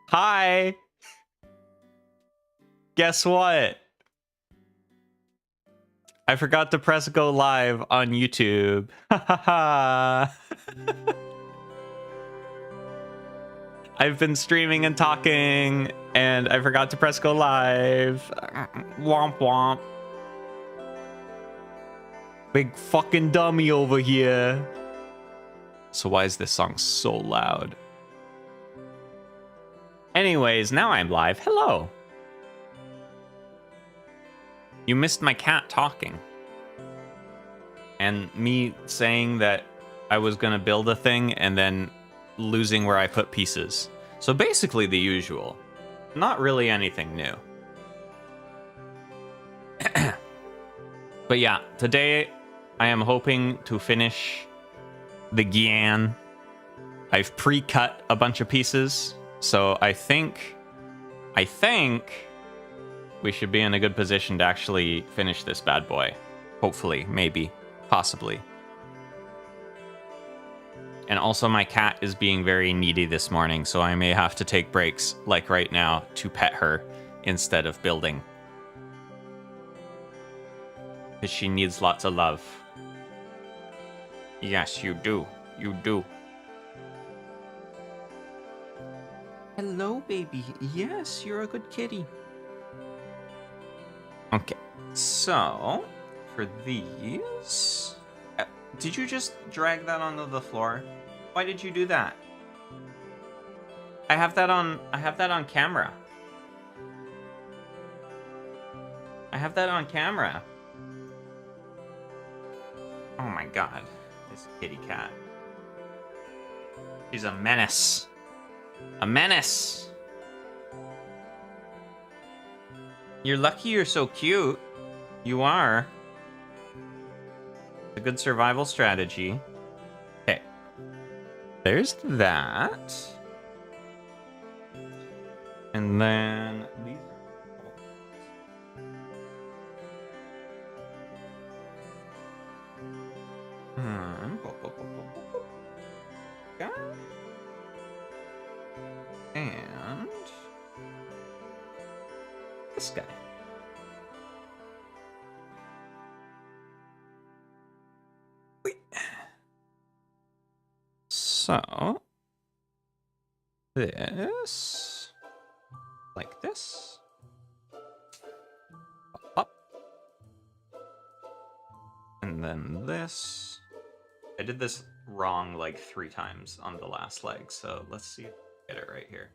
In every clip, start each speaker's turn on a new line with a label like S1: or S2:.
S1: Hi! Guess what? I forgot to press go live on YouTube. I've been streaming and talking, and I forgot to press go live. Womp womp. Big fucking dummy over here. So why is this song so loud? Anyways, now I'm live. Hello. You missed my cat talking. And me saying that I was gonna build a thing and then losing where I put pieces. So basically the usual. Not really anything new. But yeah, today I am hoping to finish the Gyan. I've pre-cut a bunch of pieces, so I think we should be in a good position to actually finish this bad boy. Hopefully, maybe, possibly. And also my cat is being very needy this morning, so I may have to take breaks, like right now, to pet her instead of building. Because she needs lots of love. Yes, you do. You do. Hello, baby. Yes, you're a good kitty. Okay, so for these, did you just drag that onto the floor? Why did you do that? I have that on camera. I have that on camera. Oh my god, this kitty cat. She's a menace. A menace. You're lucky you're so cute. You are. A good survival strategy. Okay. There's that. And then these. And this guy. Wait. So this, like this, up, and then this. I did this wrong like 3 times on the last leg, so let's see if I get it right here.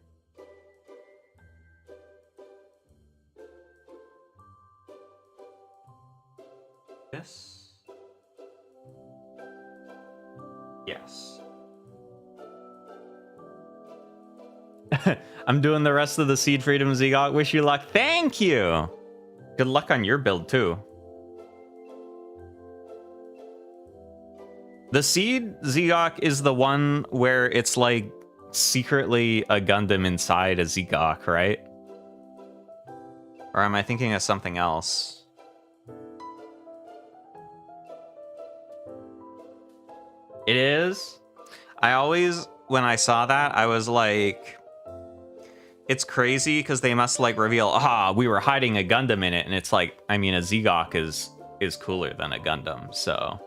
S1: This. Yes. I'm doing the rest of the Seed Freedom Zegok. Wish you luck. Thank you. Good luck on your build too. The Seed Zegok is the one where it's like secretly a Gundam inside a Zegok, right? Or am I thinking of something else? It is? I always, when I saw that, I was like, it's crazy because they must like reveal, we were hiding a Gundam in it. And it's like, I mean, a Zegok is cooler than a Gundam, so.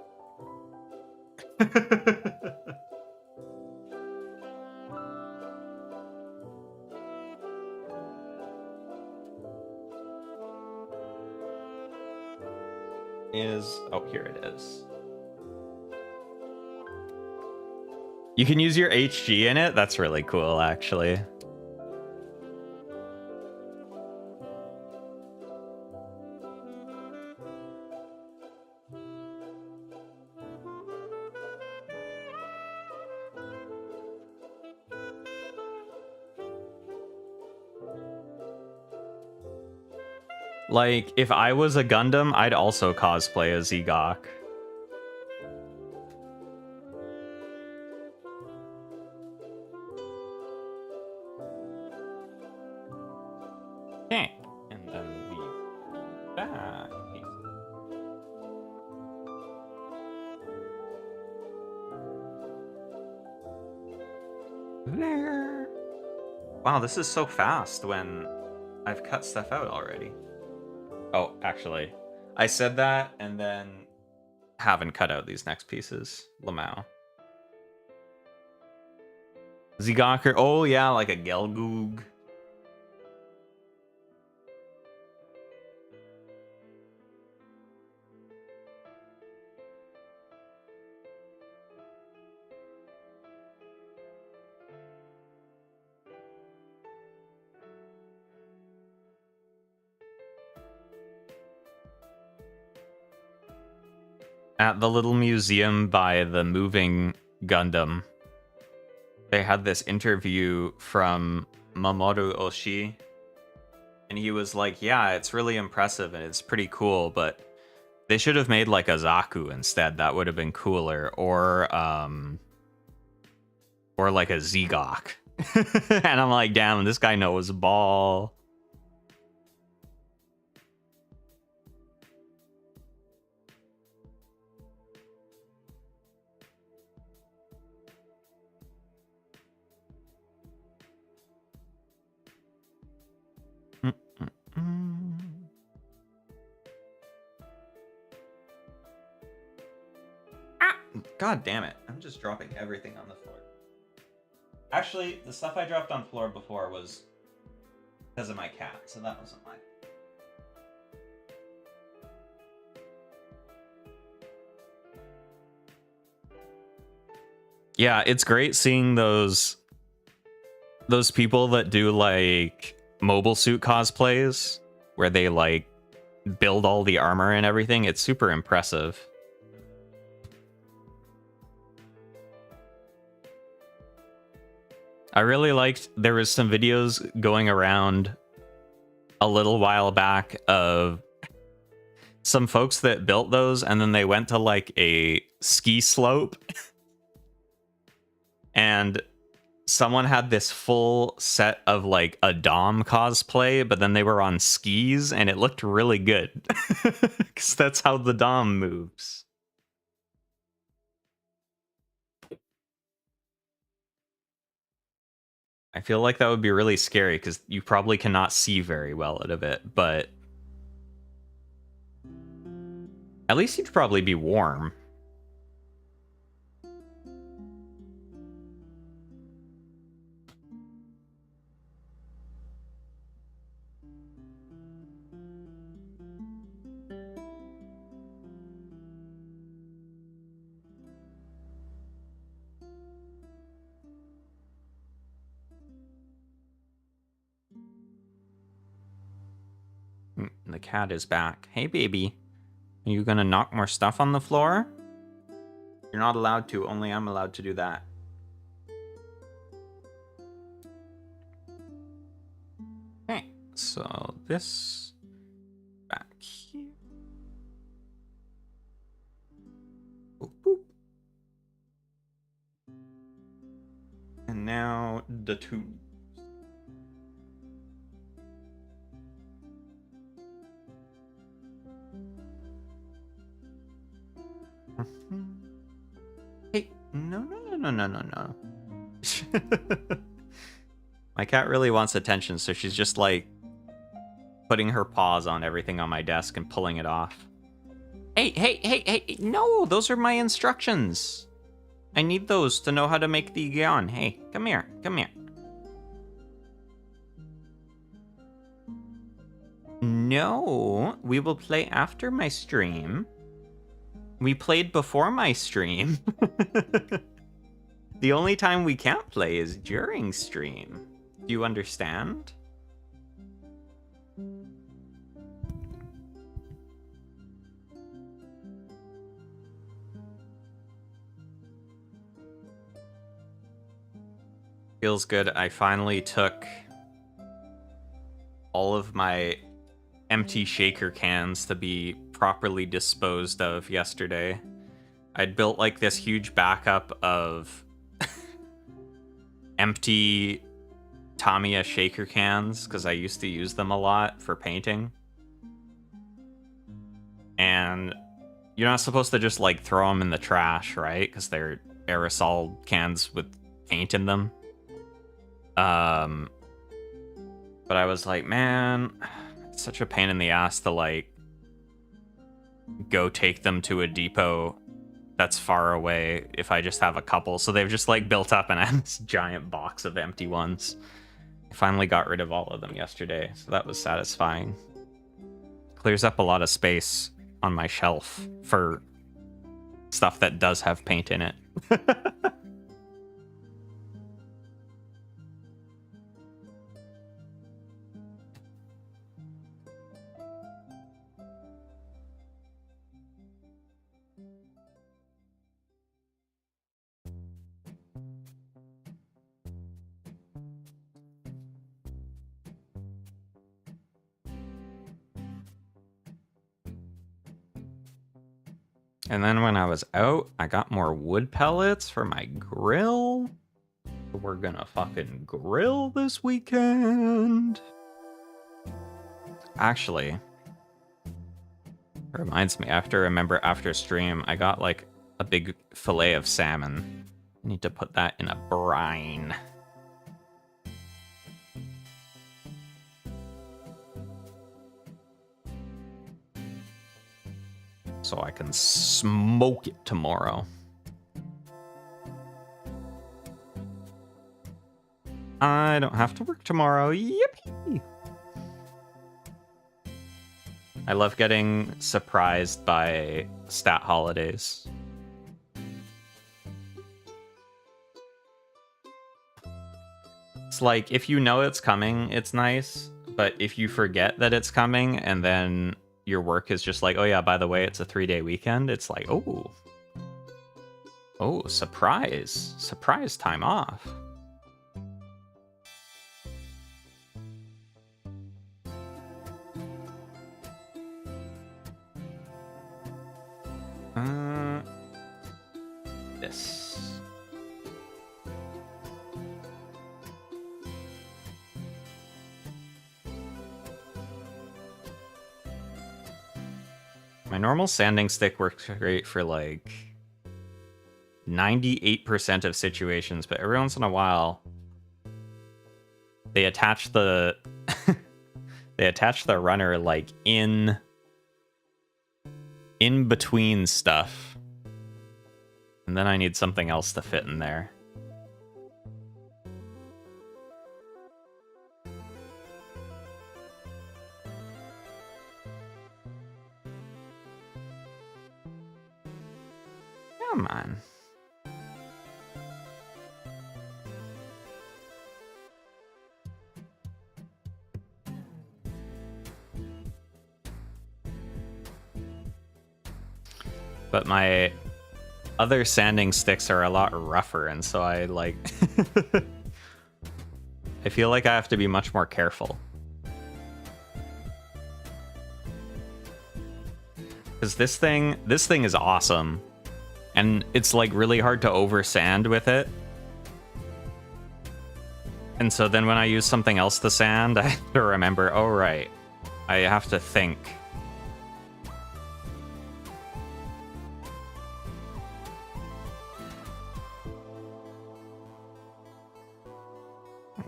S1: Oh, here it is. You can use your HG in it? That's really cool, actually. Like, if I was a Gundam, I'd also cosplay a Zegok. Okay, and then the back piece. There. Wow, this is so fast when I've cut stuff out already. Oh, actually, I said that and then haven't cut out these next pieces. Lamau. Zigaker. Oh, yeah, like a Gelgoog. At the little museum by the moving Gundam, they had this interview from Mamoru Oshii, and he was like, yeah, it's really impressive and it's pretty cool, but they should have made like a Zaku instead. That would have been cooler. Or like a Zigok. And I'm like, damn, this guy knows ball. God damn it. I'm just dropping everything on the floor. Actually, the stuff I dropped on floor before was because of my cat, so that wasn't mine. Yeah, it's great seeing those people that do like mobile suit cosplays where they like build all the armor and everything. It's super impressive. I really liked, there was some videos going around a little while back of some folks that built those and then they went to like a ski slope and someone had this full set of like a Dom cosplay, but then they were on skis and it looked really good because that's how the Dom moves. I feel like that would be really scary because you probably cannot see very well out of it, but at least you'd probably be warm. The cat is back. Hey, baby. Are you gonna knock more stuff on the floor? You're not allowed to. Only I'm allowed to do that. Okay, so this back here. Boop, boop. And now the two. Hey, no. My cat really wants attention, so she's just like putting her paws on everything on my desk and pulling it off. Hey, no, those are my instructions. I need those to know how to make the Gyan. Hey, come here. No, we will play after my stream. We played before my stream. The only time we can't play is during stream. Do you understand? Feels good. I finally took all of my empty shaker cans to be properly disposed of yesterday. I'd built like this huge backup of empty Tamiya shaker cans because I used to use them a lot for painting. And you're not supposed to just like throw them in the trash, right? Because they're aerosol cans with paint in them. But I was like, man, it's such a pain in the ass to like go take them to a depot that's far away if I just have a couple. So they've just like built up and I have this giant box of empty ones. I finally got rid of all of them yesterday, so that was satisfying. Clears up a lot of space on my shelf for stuff that does have paint in it. And then when I was out, I got more wood pellets for my grill. We're gonna fucking grill this weekend. Actually, reminds me, after stream, I got like a big fillet of salmon. I need to put that in a brine. So I can smoke it tomorrow. I don't have to work tomorrow. Yippee! I love getting surprised by stat holidays. It's like, if you know it's coming, it's nice. But if you forget that it's coming and then your work is just like, oh yeah, by the way, it's a 3-day weekend, it's like, oh, surprise time off. This. My normal sanding stick works great for like 98% of situations, but every once in a while they attach the they attach the runner like in between stuff. And then I need something else to fit in there. Come on. But my other sanding sticks are a lot rougher, and so I like I feel like I have to be much more careful. Because this thing is awesome. And it's like really hard to over sand with it. And so then when I use something else to sand, I have to remember, oh right, I have to think.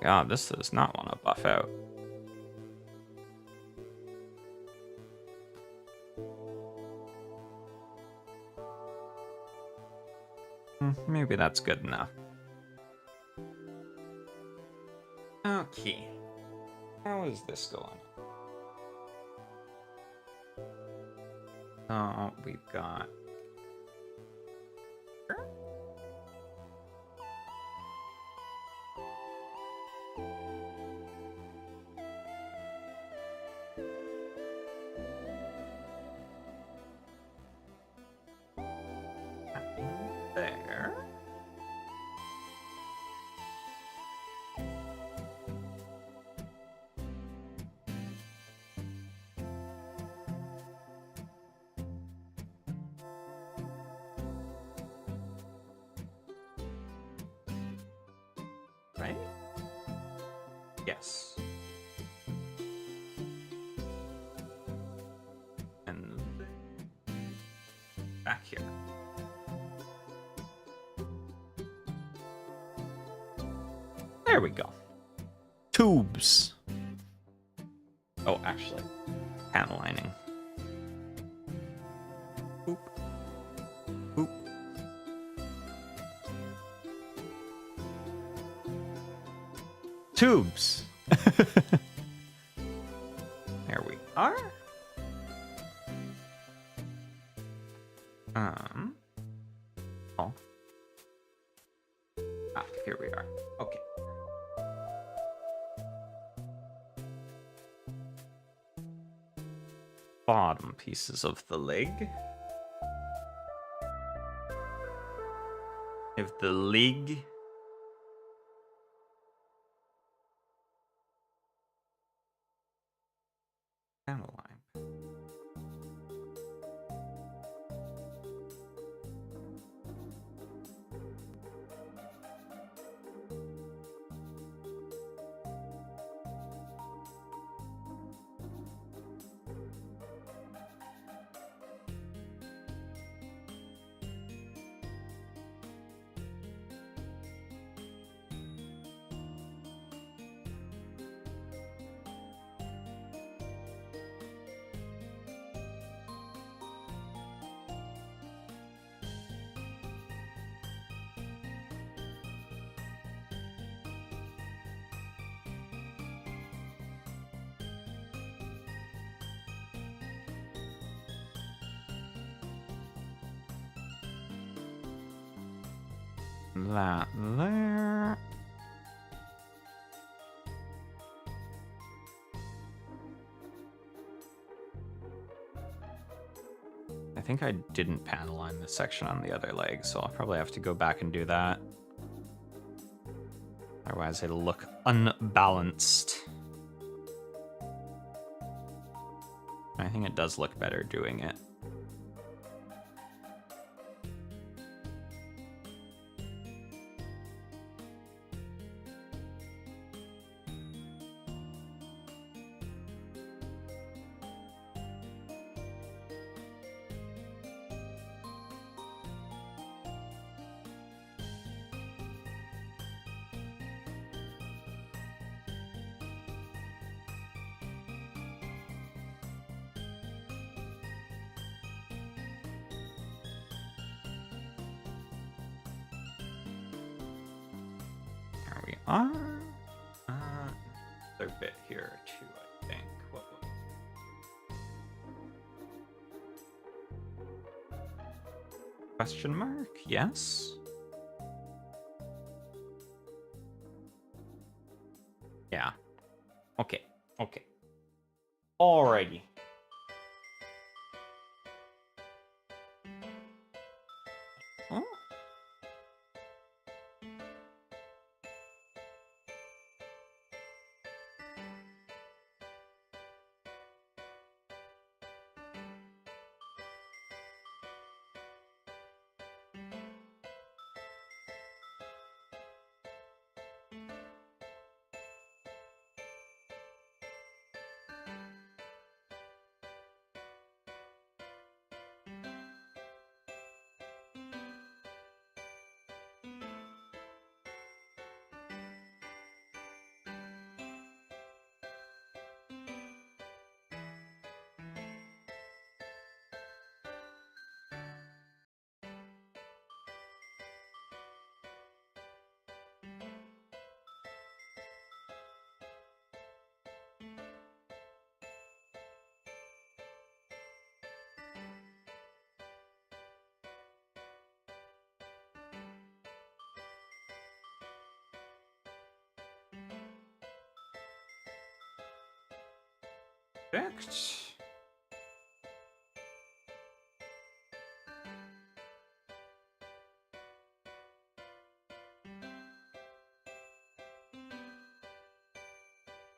S1: God, this does not want to buff out. Maybe that's good enough. Okay. How is this going? Oh, we've got... there. Right? Yes. And back here. There we go. Tubes. Oh, actually, panel lining. Boop. Boop. Tubes. There we are. Oh. Ah, here we are. Okay. Bottom pieces of the leg. If the leg. Panel line. That there. I think I didn't panel line this section on the other leg, so I'll probably have to go back and do that. Otherwise it'll look unbalanced. I think it does look better doing it. Another bit here too, I think. What was... Question mark? Yes. Yeah. Okay. Okay. Alrighty. Oh. Perfect.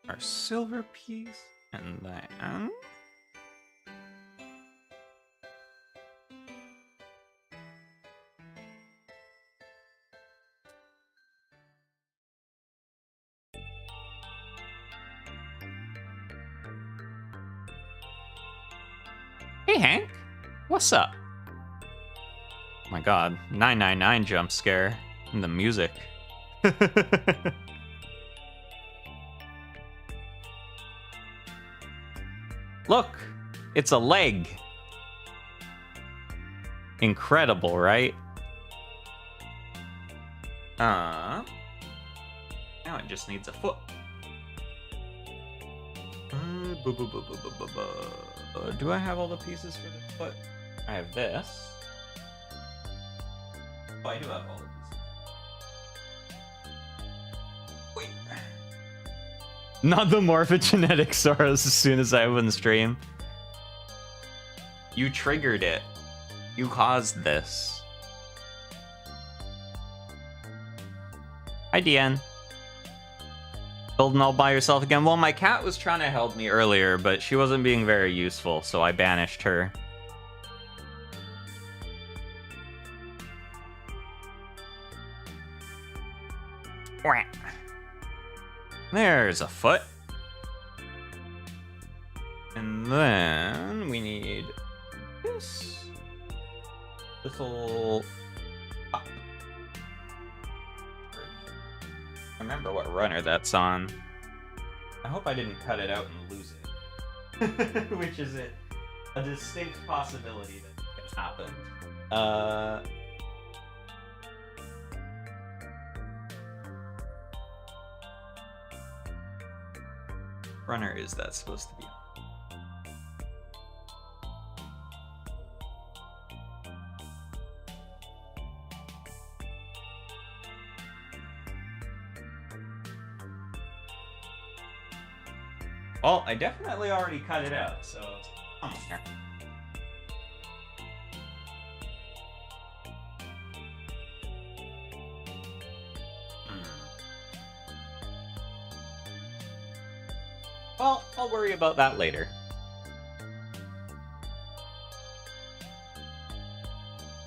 S1: Our silver piece and then hey Hank, what's up? Oh my god, 999 jump scare and the music. Look, it's a leg. Incredible, right? Now it just needs a foot. Do I have all the pieces for the foot? I have this. Oh, I do have all the pieces. Wait. Not the morphogenetic Soros as soon as I open stream. You triggered it. You caused this. Hi, Gyan. Building all by yourself again? Well, my cat was trying to help me earlier, but she wasn't being very useful, so I banished her. There's a foot. And then we need this little... Remember what runner that's on. I hope I didn't cut it out and lose it. Which is a distinct possibility that it's happened. Runner is that supposed to be on? Well, I definitely already cut it out, so come on here. Well, I'll worry about that later.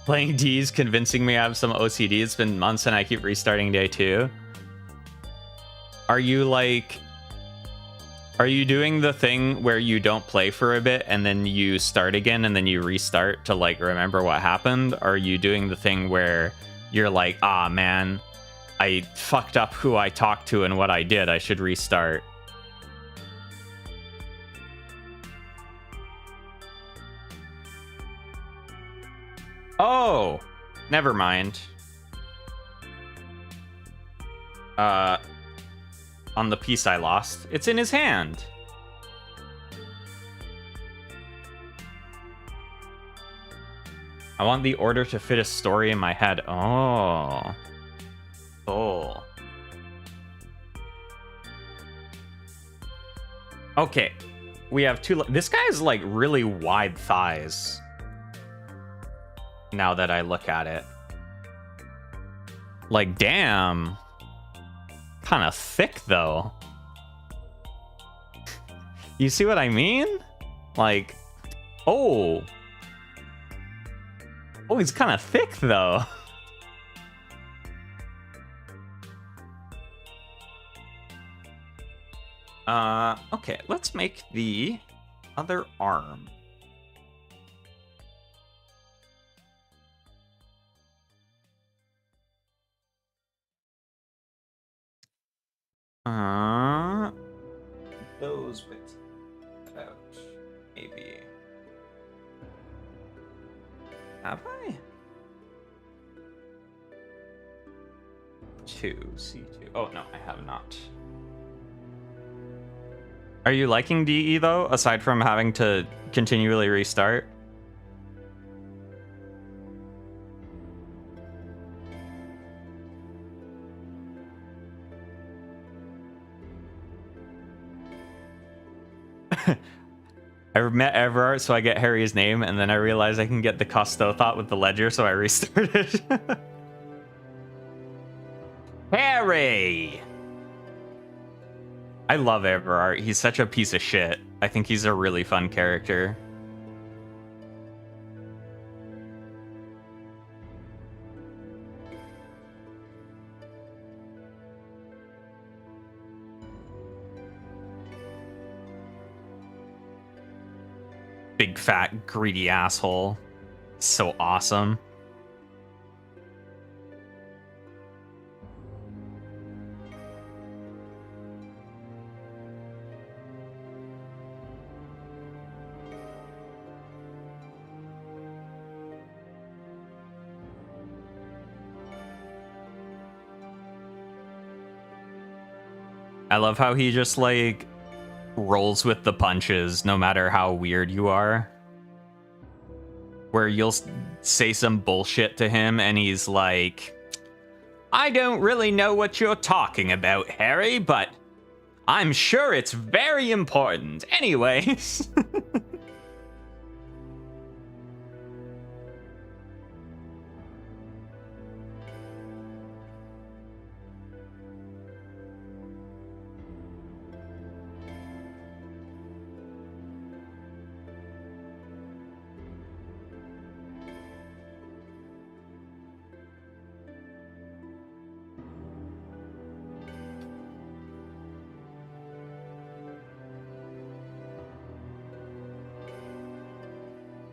S1: Playing D's convincing me I have some OCD. It's been months and I keep restarting day 2. Are you like... Are you doing the thing where you don't play for a bit and then you start again and then you restart to like remember what happened? Or are you doing the thing where you're like, ah man, I fucked up who I talked to and what I did. I should restart. Oh, never mind. On the piece I lost. It's in his hand. I want the order to fit a story in my head. Oh. Oh. Okay. We have two... This guy has, like, really wide thighs. Now that I look at it. Like, damn. Kind of thick, though. You see what I mean? Like, oh. Oh, he's kind of thick, though. Okay, let's make the other arm. Those bits out, maybe. Have I? 2, C2. Oh, no, I have not. Are you liking DE, though, aside from having to continually restart? I met Everard, so I get Harry's name, and then I realized I can get the Costo thought with the ledger, so I restarted. Harry! I love Everard. He's such a piece of shit. I think he's a really fun character. Big fat greedy asshole. So awesome. I love how he just like rolls with the punches no matter how weird you are. Where you'll say some bullshit to him and he's like, I don't really know what you're talking about, Harry, but I'm sure it's very important. Anyways.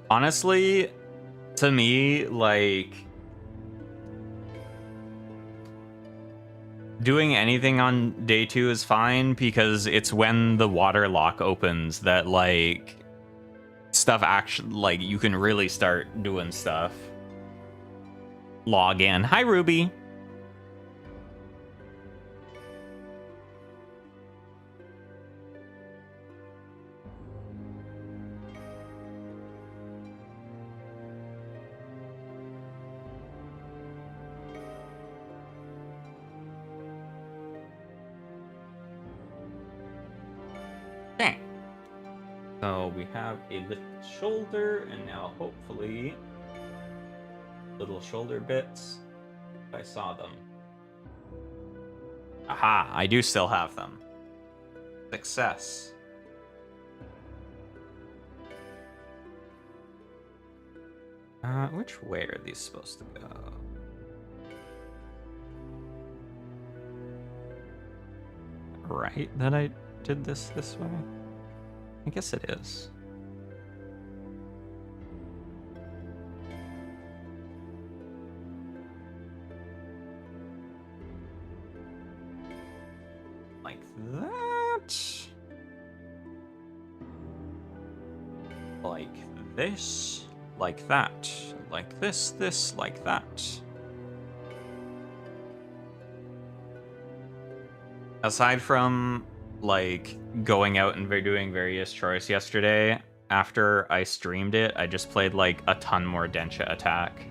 S1: Honestly, to me, like, doing anything on day 2 is fine because it's when the water lock opens that, like, stuff actually, like, you can really start doing stuff. Log in. Hi, Ruby. So we have a lift shoulder, and now hopefully little shoulder bits. I saw them. Aha, I do still have them. Success. Which way are these supposed to go? Right that I did this way? I guess it is. Like that. Like this. Like that. Like this, like that. Aside from like going out and doing various chores yesterday, after I streamed it, I just played like a ton more Densha Attack.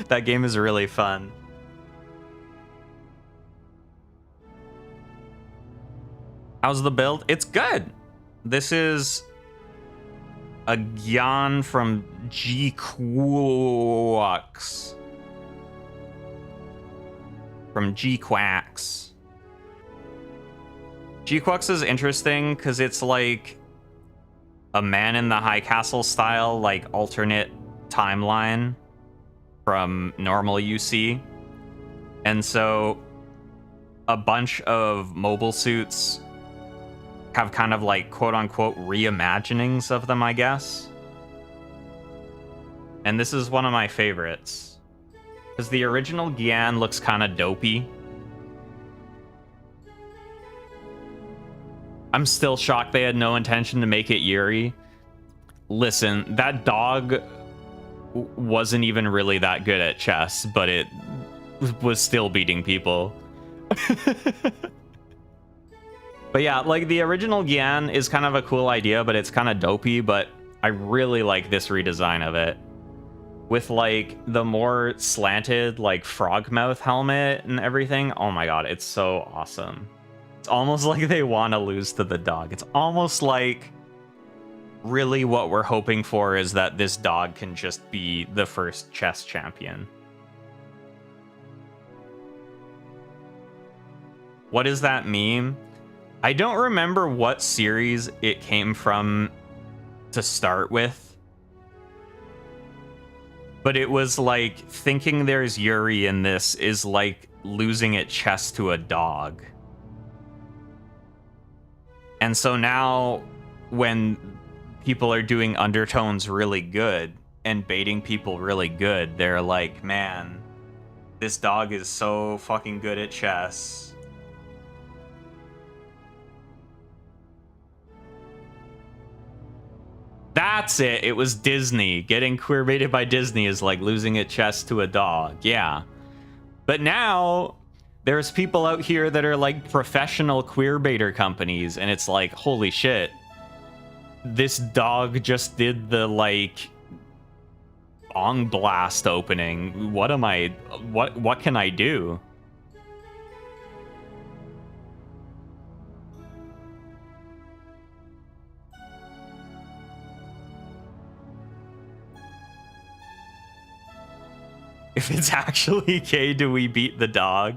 S1: That game is really fun. How's the build? It's good. This is a Gyan from G-Quacks. From G-Quacks. G-Quacks is interesting because it's like a Man in the High Castle style, like alternate timeline from normal UC. And so a bunch of mobile suits have kind of like quote unquote reimaginings of them, I guess. And this is one of my favorites. Because the original Gyan looks kind of dopey. I'm still shocked they had no intention to make it Yuri. Listen, that dog wasn't even really that good at chess, but it was still beating people. But yeah, like the original Gyan is kind of a cool idea, but it's kind of dopey, but I really like this redesign of it. With like the more slanted like frog mouth helmet and everything. Oh my god, it's so awesome. It's almost like they want to lose to the dog. It's almost like really what we're hoping for is that this dog can just be the first chess champion. What is that meme? I don't remember what series it came from to start with. But it was like, thinking there's Yuri in this is like losing at chess to a dog. And so now, when people are doing undertones really good and baiting people really good, they're like, man, this dog is so fucking good at chess. That's it. It was Disney. Getting queerbaited by Disney is like losing at chess to a dog. Yeah. But now, There's people out here that are like professional queer baiter companies, and it's like, holy shit. This dog just did the like Ong Blast opening. What can I do? If it's actually gay, do we beat the dog?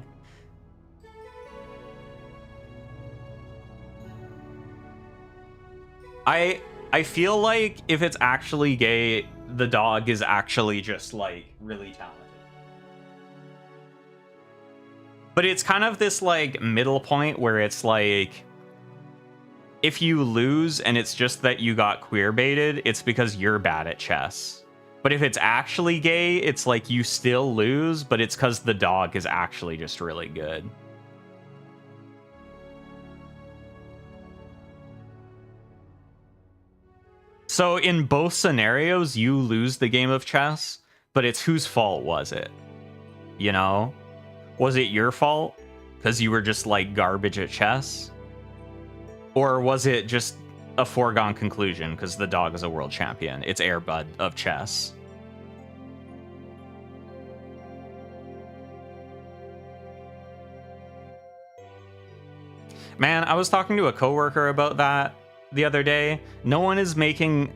S1: I feel like if it's actually gay, the dog is actually just like really talented. But it's kind of this like middle point where it's like, if you lose and it's just that you got queer baited, it's because you're bad at chess. But if it's actually gay, it's like you still lose, but it's because the dog is actually just really good. So in both scenarios, you lose the game of chess, but it's whose fault was it? You know? Was it your fault? Because you were just like garbage at chess? Or was it just a foregone conclusion because the dog is a world champion? It's Airbud of chess. Man, I was talking to a coworker about that the other day. No one is making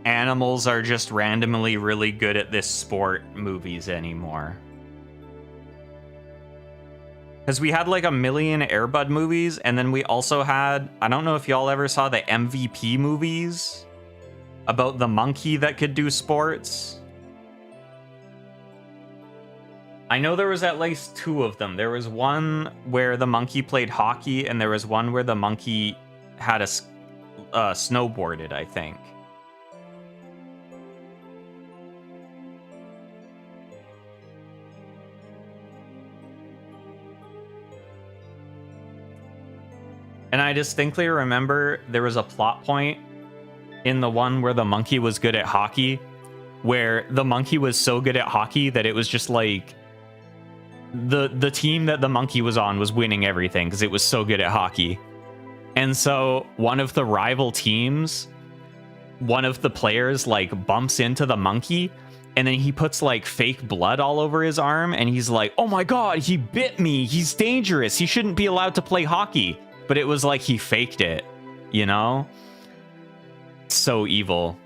S1: animals are just randomly really good at this sport movies anymore. Because we had like a million Airbud movies, and then we also had, I don't know if y'all ever saw the MVP movies about the monkey that could do sports. I know there was at least 2 of them. There was one where the monkey played hockey, and there was one where the monkey had a snowboarded, I think. And I distinctly remember there was a plot point in the one where the monkey was good at hockey, where the monkey was so good at hockey that it was just like the team that the monkey was on was winning everything because it was so good at hockey. And so one of the rival teams, one of the players like bumps into the monkey, and then he puts like fake blood all over his arm, and he's like, oh my god, he bit me, he's dangerous, he shouldn't be allowed to play hockey. But it was like he faked it, you know? So evil.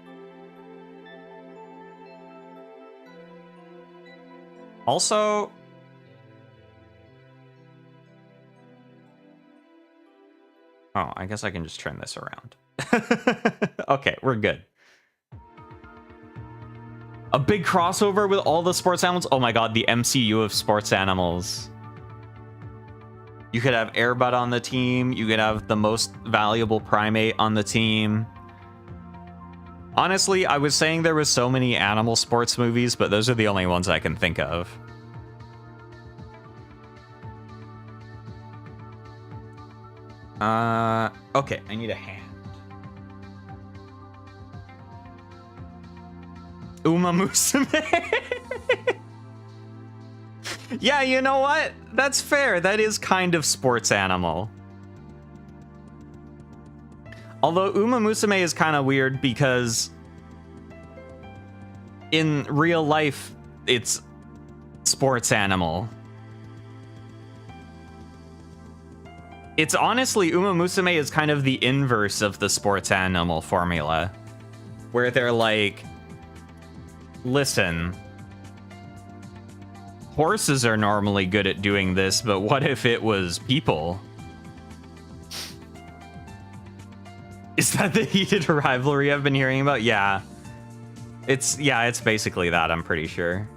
S1: Also, oh, I guess I can just turn this around. Okay, we're good. A big crossover with all the sports animals. Oh my god, the MCU of sports animals. You could have Airbud on the team. You could have the most valuable primate on the team. Honestly, I was saying there was so many animal sports movies, but those are the only ones I can think of. Okay, I need a hand. Uma Musume. Yeah, you know what? That's fair. That is kind of sports animal. Although Uma Musume is kind of weird because in real life, it's sports animal. It's honestly, Uma Musume is kind of the inverse of the sports animal formula, where they're like, listen, horses are normally good at doing this, but what if it was people? Is that the heated rivalry I've been hearing about? Yeah. It's basically that, I'm pretty sure.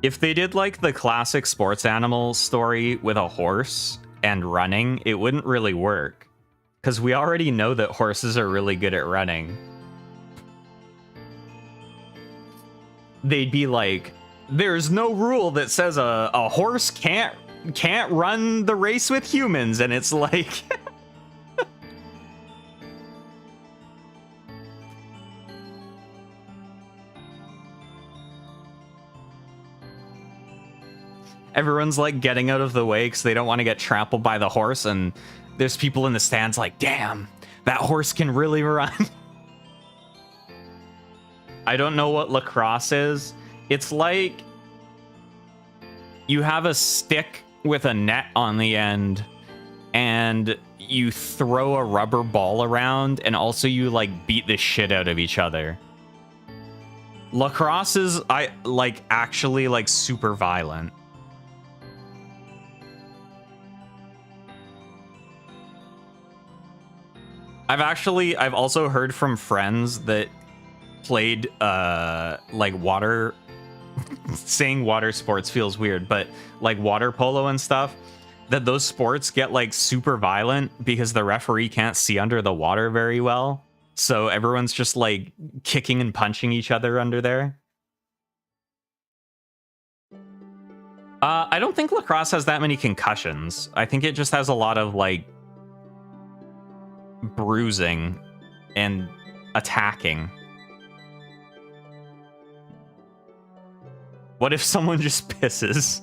S1: If they did like the classic sports animal story with a horse and running, it wouldn't really work. Because we already know that horses are really good at running. They'd be like, there's no rule that says a horse can't can't run the race with humans, and it's like... Everyone's like getting out of the way because they don't want to get trampled by the horse, and there's people in the stands like, damn, that horse can really run. I don't know what lacrosse is. It's like you have a stick with a net on the end, and you throw a rubber ball around, and also you like beat the shit out of each other. Lacrosse is actually like super violent. I've also heard from friends that played like water saying water sports feels weird, but like water polo and stuff, that those sports get like super violent because the referee can't see under the water very well. So everyone's just like kicking and punching each other under there. I don't think lacrosse has that many concussions. I think it just has a lot of like bruising and attacking. What if someone just pisses?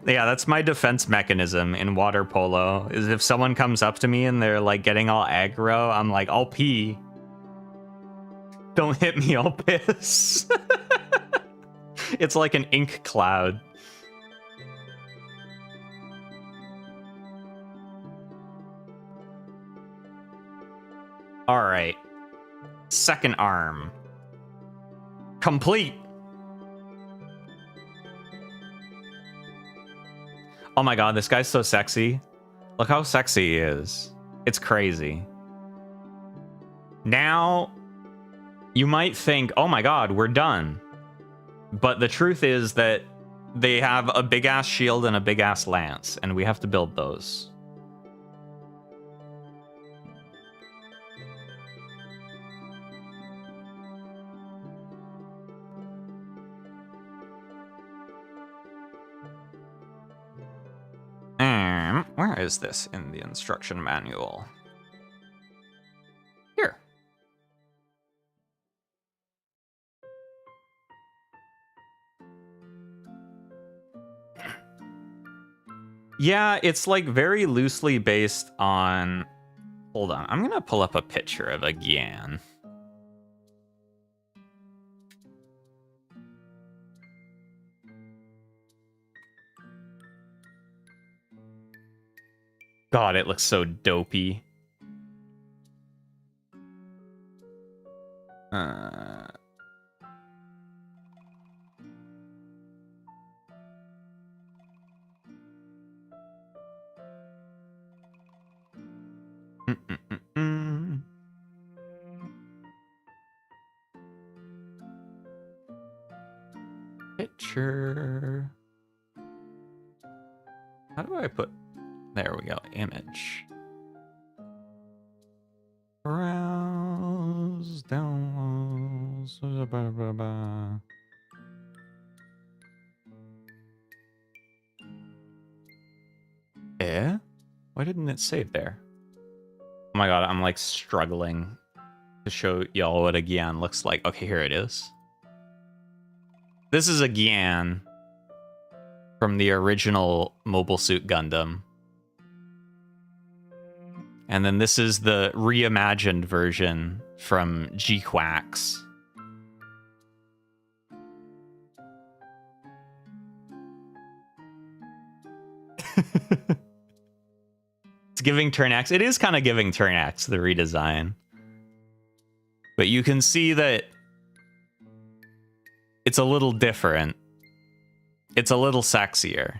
S1: Yeah, that's my defense mechanism in water polo, is if someone comes up to me and they're like getting all aggro, I'm like, I'll pee. Don't hit me, I'll piss. It's like an ink cloud. All right. Second arm. Complete. Oh my god, this guy's so sexy. Look how sexy he is. It's crazy. Now, you might think, oh my god, we're done. But the truth is that they have a big-ass shield and a big-ass lance, and we have to build those. Where is this in the instruction manual? Here. Yeah, it's like very loosely based on... Hold on, I'm gonna pull up a picture of a Gyan. God, it looks so dopey. Picture. How do I put... There we go. Image. Browse, downloads. Eh? Why didn't it save there? Oh my god, I'm like struggling to show y'all what a Gyan looks like. Okay, here it is. This is a Gyan from the original Mobile Suit Gundam. And then this is the reimagined version from G-Quax. It's giving Turn X. It is kind of giving Turn X, the redesign. But you can see that it's a little different. It's a little sexier.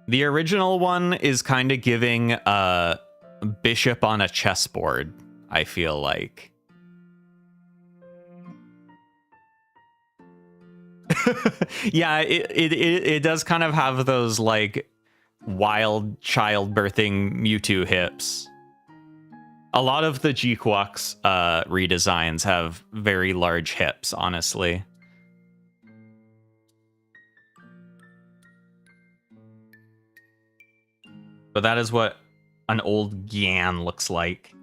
S1: The original one is kind of giving a bishop on a chessboard, I feel like. Yeah, it does kind of have those like wild childbirthing Mewtwo hips. A lot of the G-Quux redesigns have very large hips, honestly. But that is what an old Gyan looks like.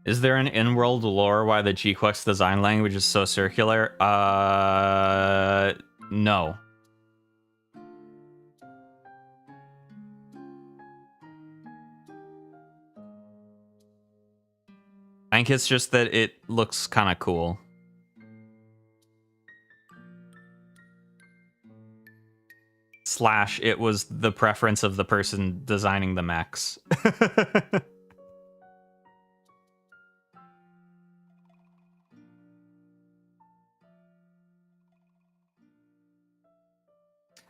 S1: Is there an in-world lore why the G-Quux design language is so circular? No. I think it's just that it looks kind of cool. Slash, it was the preference of the person designing the mechs.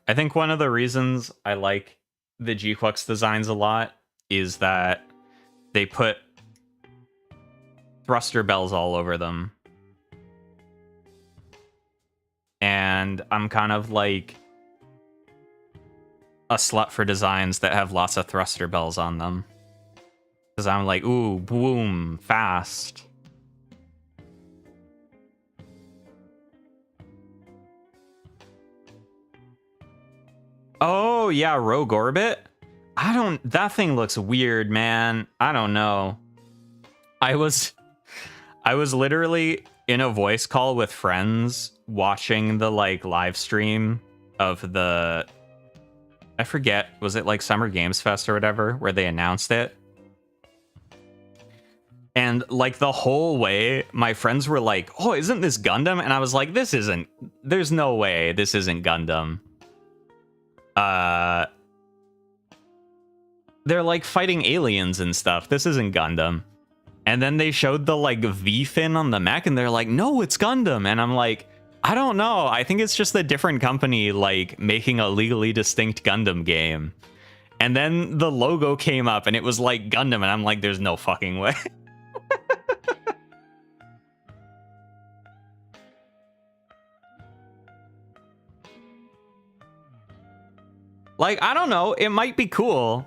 S1: I think one of the reasons I like the G-Quux designs a lot is that they put thruster bells all over them. And I'm kind of like a slut for designs that have lots of thruster bells on them. Because I'm like, ooh, boom, fast. Oh, yeah, Rogue Orbit? That thing looks weird, man. I don't know. I was literally in a voice call with friends watching the, like, live stream of the... I forget, was it, like, Summer Games Fest or whatever, where they announced it? And, like, the whole way, my friends were like, oh, isn't this Gundam? And I was like, there's no way this isn't Gundam. They're like fighting aliens and stuff. This isn't Gundam. And then they showed the like V fin on the mech and they're like, no, it's Gundam. And I'm like, I don't know. I think it's just a different company like making a legally distinct Gundam game. And then the logo came up and it was like Gundam. And I'm like, there's no fucking way. Like, I don't know. It might be cool.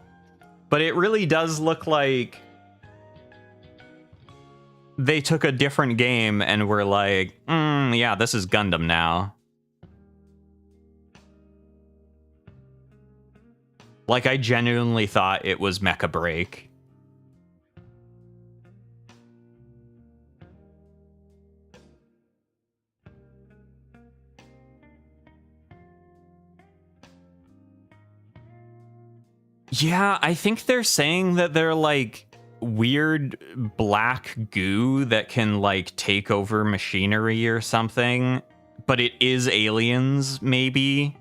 S1: But it really does look like they took a different game and were like, yeah, this is Gundam now. Like, I genuinely thought it was Mecha Break. Yeah, I think they're saying that they're like weird black goo that can like take over machinery or something, but it is aliens, maybe.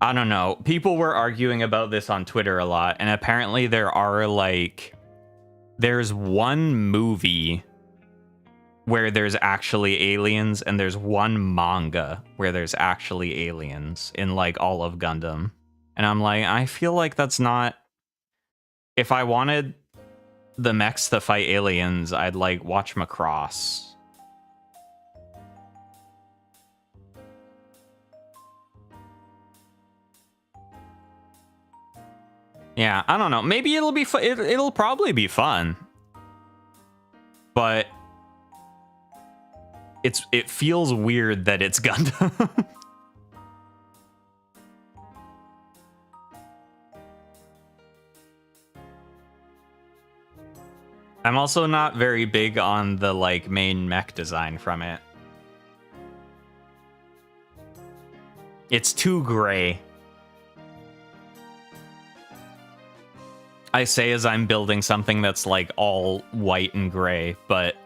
S1: I don't know. People were arguing about this on Twitter a lot, and apparently there's one movie where there's actually aliens, and there's one manga where there's actually aliens in, like, all of Gundam. And I'm like, I feel like that's not... If I wanted the mechs to fight aliens, I'd, like, watch Macross. Yeah, I don't know. Maybe it'll be fun. It'll probably be fun. But... It feels weird that it's Gundam. I'm also not very big on the like main mech design from it. It's too gray. I say as I'm building something that's like all white and gray, but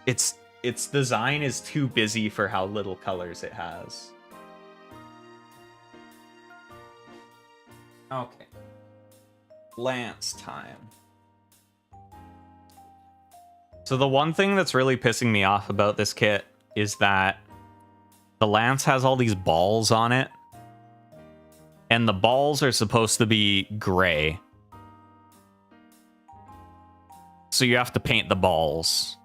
S1: its design is too busy for how little colors it has. Okay. Lance time. So the one thing that's really pissing me off about this kit is that the Lance has all these balls on it. And the balls are supposed to be gray. So you have to paint the balls.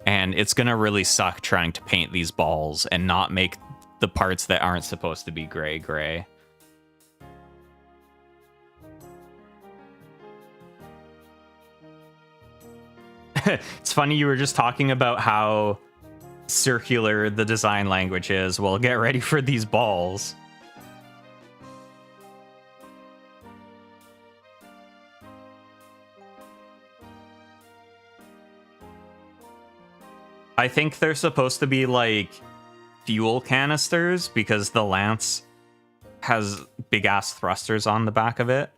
S1: And it's gonna really suck trying to paint these balls and not make the parts that aren't supposed to be gray. It's funny, you were just talking about how circular the design language is. Well, get ready for these balls. I think they're supposed to be like fuel canisters because the Lance has big ass thrusters on the back of it.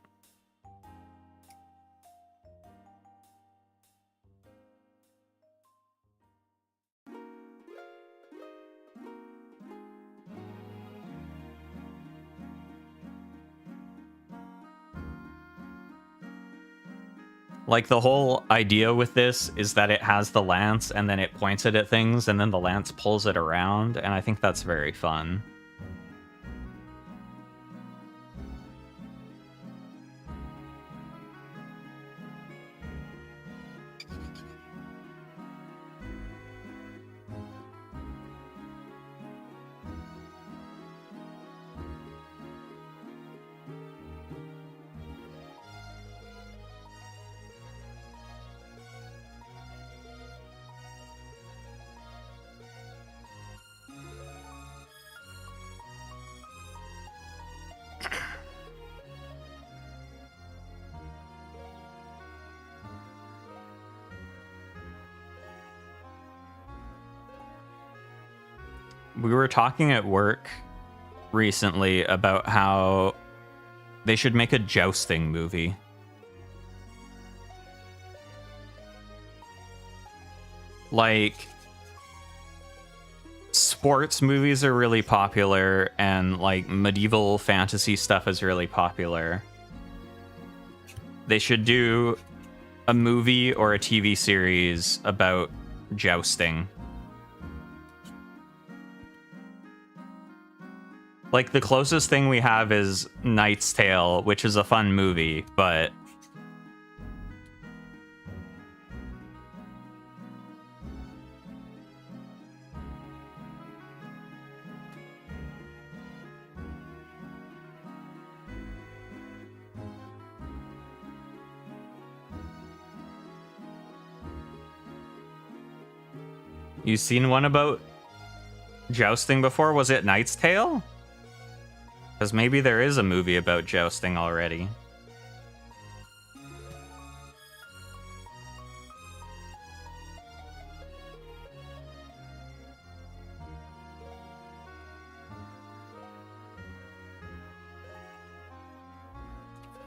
S1: Like, the whole idea with this is that it has the lance and then it points it at things and then the lance pulls it around, and I think that's very fun. We were talking at work recently about how they should make a jousting movie. Like, sports movies are really popular and like medieval fantasy stuff is really popular. They should do a movie or a TV series about jousting. Like, the closest thing we have is Knight's Tale, which is a fun movie, but... You seen one about jousting before? Was it Knight's Tale? Because maybe there is a movie about jousting already.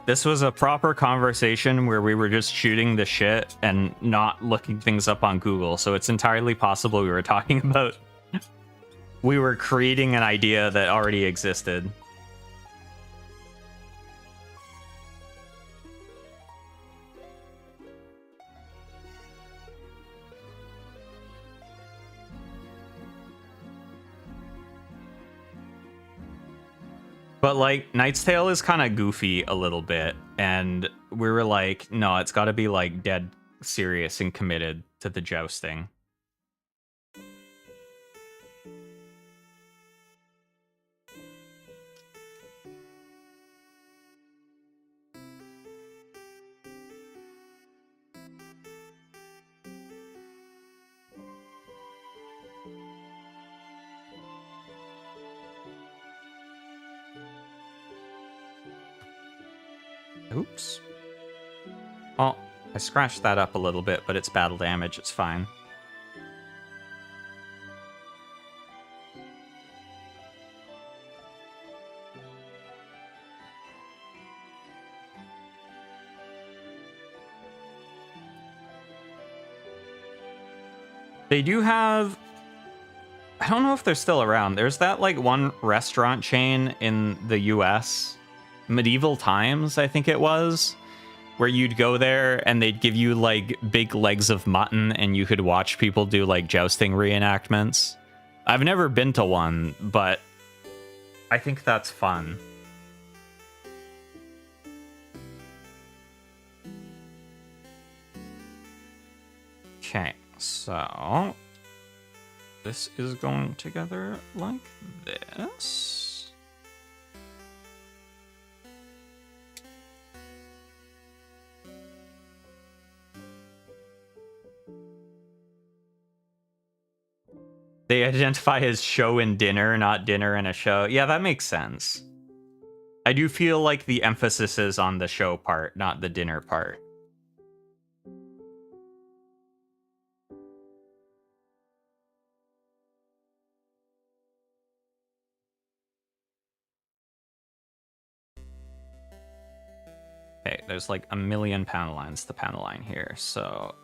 S1: This was a proper conversation where we were just shooting the shit and not looking things up on Google, so it's entirely possible we were talking about... we were creating an idea that already existed. But, like, Knight's Tale is kind of goofy a little bit, and we were like, no, it's got to be, like, dead serious and committed to the jousting. Oops. Well, I scratched that up a little bit, but it's battle damage. It's fine. They do have... I don't know if they're still around. There's that, like, one restaurant chain in the US... Medieval Times, I think it was, where you'd go there and they'd give you like big legs of mutton and you could watch people do like jousting reenactments. I've never been to one, but I think that's fun. Okay, so this is going together like this. They identify as show and dinner, not dinner and a show. Yeah, that makes sense. I do feel like the emphasis is on the show part, not the dinner part. Okay, there's like a million panel lines to panel line here, so...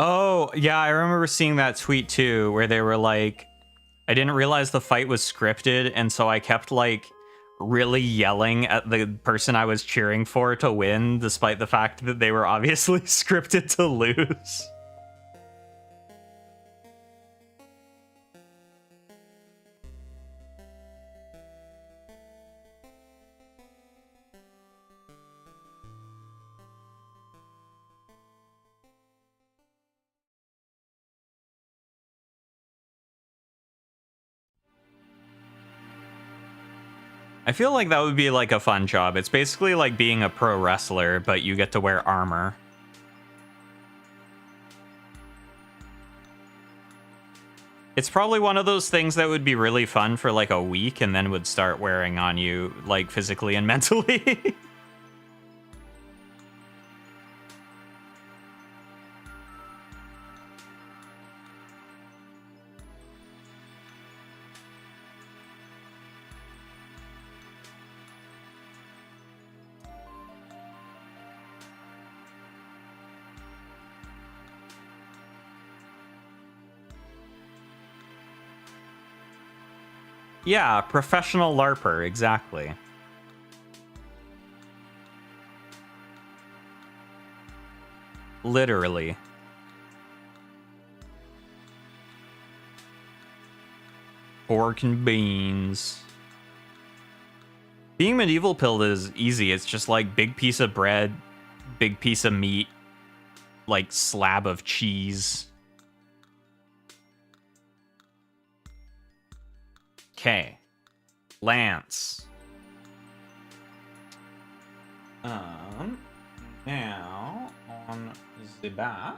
S1: Oh, yeah, I remember seeing that tweet too, where they were like, I didn't realize the fight was scripted, and so I kept, like, really yelling at the person I was cheering for to win, despite the fact that they were obviously scripted to lose. I feel like that would be like a fun job. It's basically like being a pro wrestler, but you get to wear armor. It's probably one of those things that would be really fun for like a week and then would start wearing on you like physically and mentally. Yeah, professional LARPer, exactly. Literally. Pork and beans. Being medieval pilled is easy. It's just like big piece of bread, big piece of meat, like slab of cheese. Okay. Lance. Now on the back.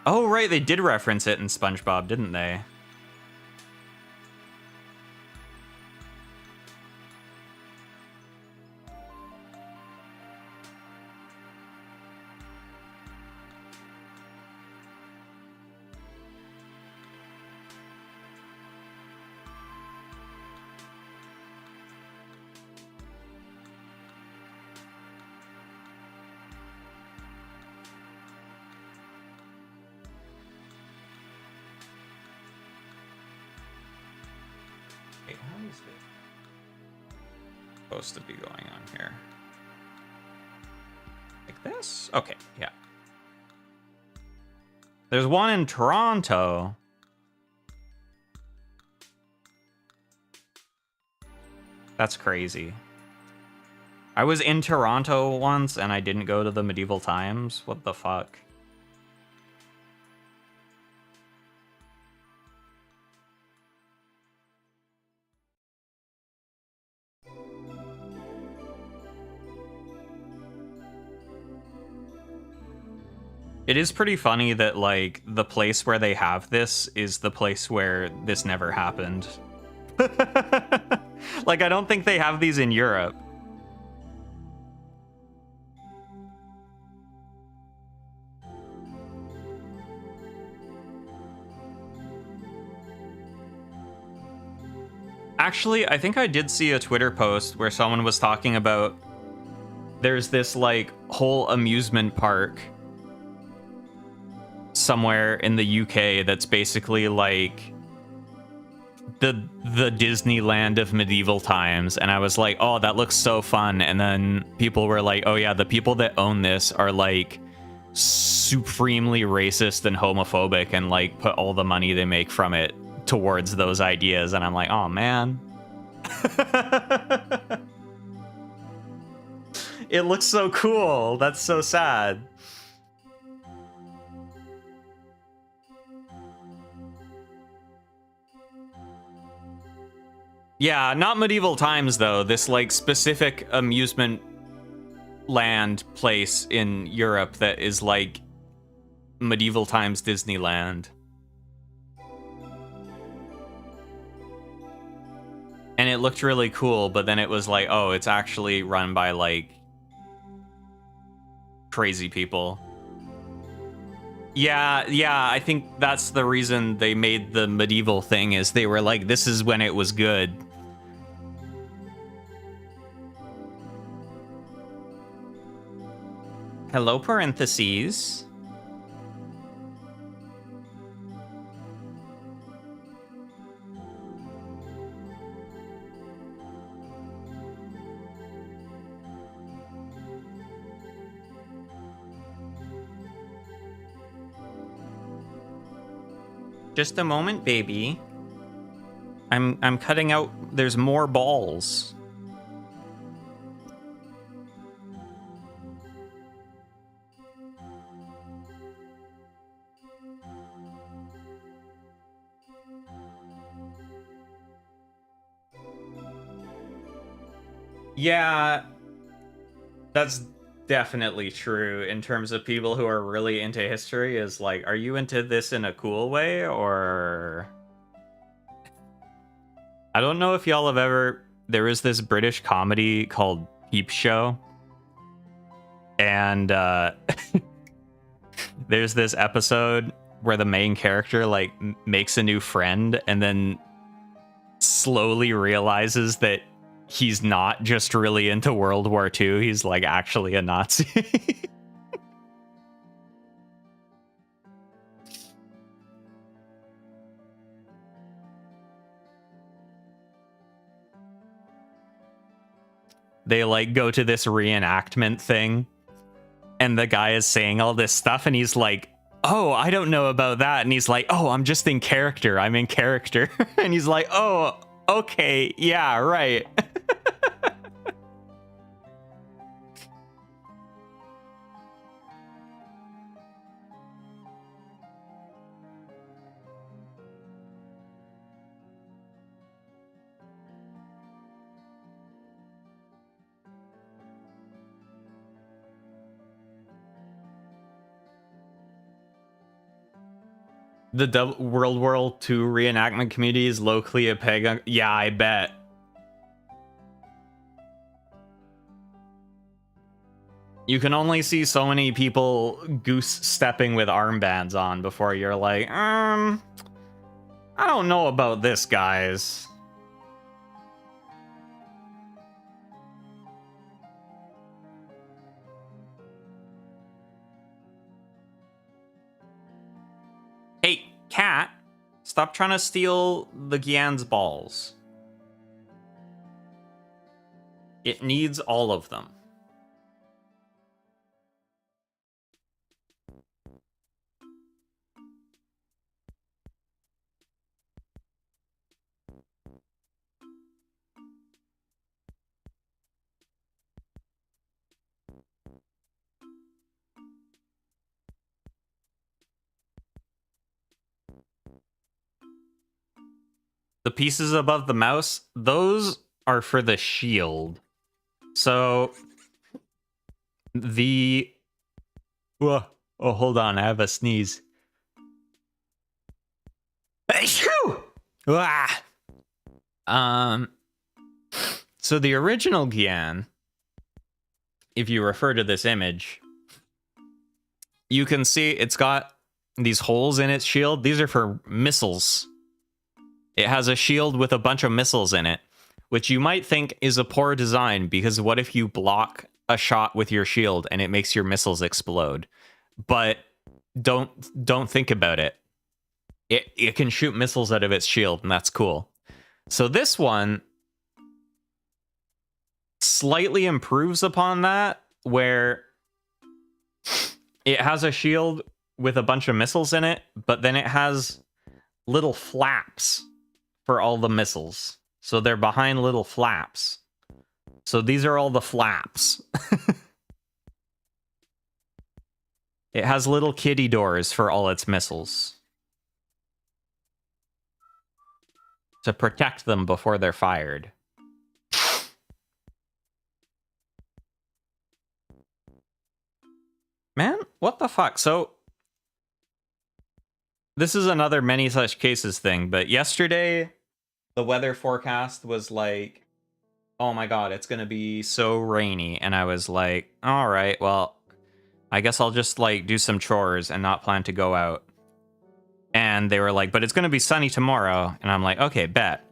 S1: Oh, right, they did reference it in SpongeBob, didn't they? Wait, how is it supposed to be going on here? Like this? Okay, yeah. There's one in Toronto. That's crazy. I was in Toronto once and I didn't go to the medieval times. What the fuck? It is pretty funny that, like, the place where they have this is the place where this never happened. Like, I don't think they have these in Europe. Actually, I think I did see a Twitter post where someone was talking about there's this like whole amusement park somewhere in the UK that's basically like the Disneyland of medieval times, and I was like, oh, that looks so fun. And then people were like, oh yeah, the people that own this are like supremely racist and homophobic and like put all the money they make from it towards those ideas. And I'm like, oh man. It looks so cool. That's so sad. Yeah, not medieval times though. This like specific amusement land place in Europe that is like medieval times Disneyland. And it looked really cool, but then it was like, oh, it's actually run by like crazy people. Yeah, I think that's the reason they made the medieval thing, is they were like, this is when it was good. Hello, parentheses. Just a moment, baby. I'm cutting out. There's more balls. Yeah, that's definitely true in terms of people who are really into history. Is like, are you into this in a cool way, or I don't know if y'all have ever, there is this British comedy called Peep Show, and there's this episode where the main character like makes a new friend and then slowly realizes that he's not just really into World War II, he's like actually a Nazi. They like go to this reenactment thing and the guy is saying all this stuff and he's like, oh, I don't know about that. And he's like, oh, I'm just in character. I'm in character. And he's like, oh, okay. Yeah, right. The World War II reenactment community is locally a pagan. Yeah, I bet. You can only see so many people goose stepping with armbands on before you're like, I don't know about this, guys. Hey, cat, stop trying to steal the Gyan's balls. It needs all of them. The pieces above the mouse, those are for the shield. So the... Oh, hold on, I have a sneeze. So the original Gyan, if you refer to this image, you can see it's got these holes in its shield. These are for missiles. It has a shield with a bunch of missiles in it, which you might think is a poor design because what if you block a shot with your shield and it makes your missiles explode? But don't think about it. It can shoot missiles out of its shield, and that's cool. So this one slightly improves upon that, where it has a shield with a bunch of missiles in it, but then it has little flaps for all the missiles. So they're behind little flaps. So these are all the flaps. It has little kiddie doors for all its missiles to protect them before they're fired. Man, what the fuck? So this is another many such cases thing, but yesterday the weather forecast was like, oh my god, it's gonna be so rainy. And I was like, all right, well, I guess I'll just like do some chores and not plan to go out. And they were like, but it's gonna be sunny tomorrow. And I'm like, okay, bet.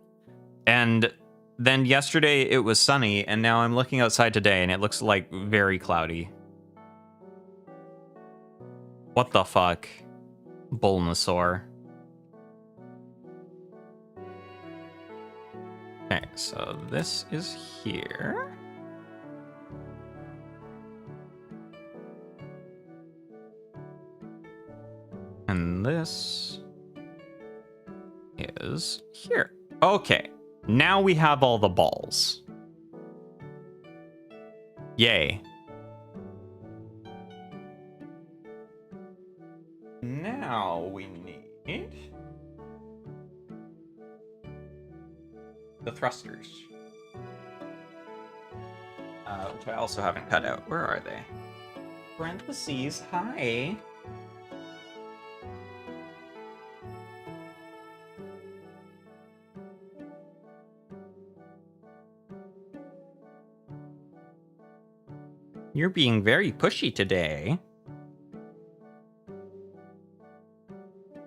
S1: And then yesterday it was sunny, and now I'm looking outside today and it looks like very cloudy. What the fuck? Bulbasaur. Okay, so this is here. And this is here. Okay, now we have all the balls. Yay. Now we need the thrusters. Which I also haven't cut out. Where are they? Parentheses, hi. You're being very pushy today.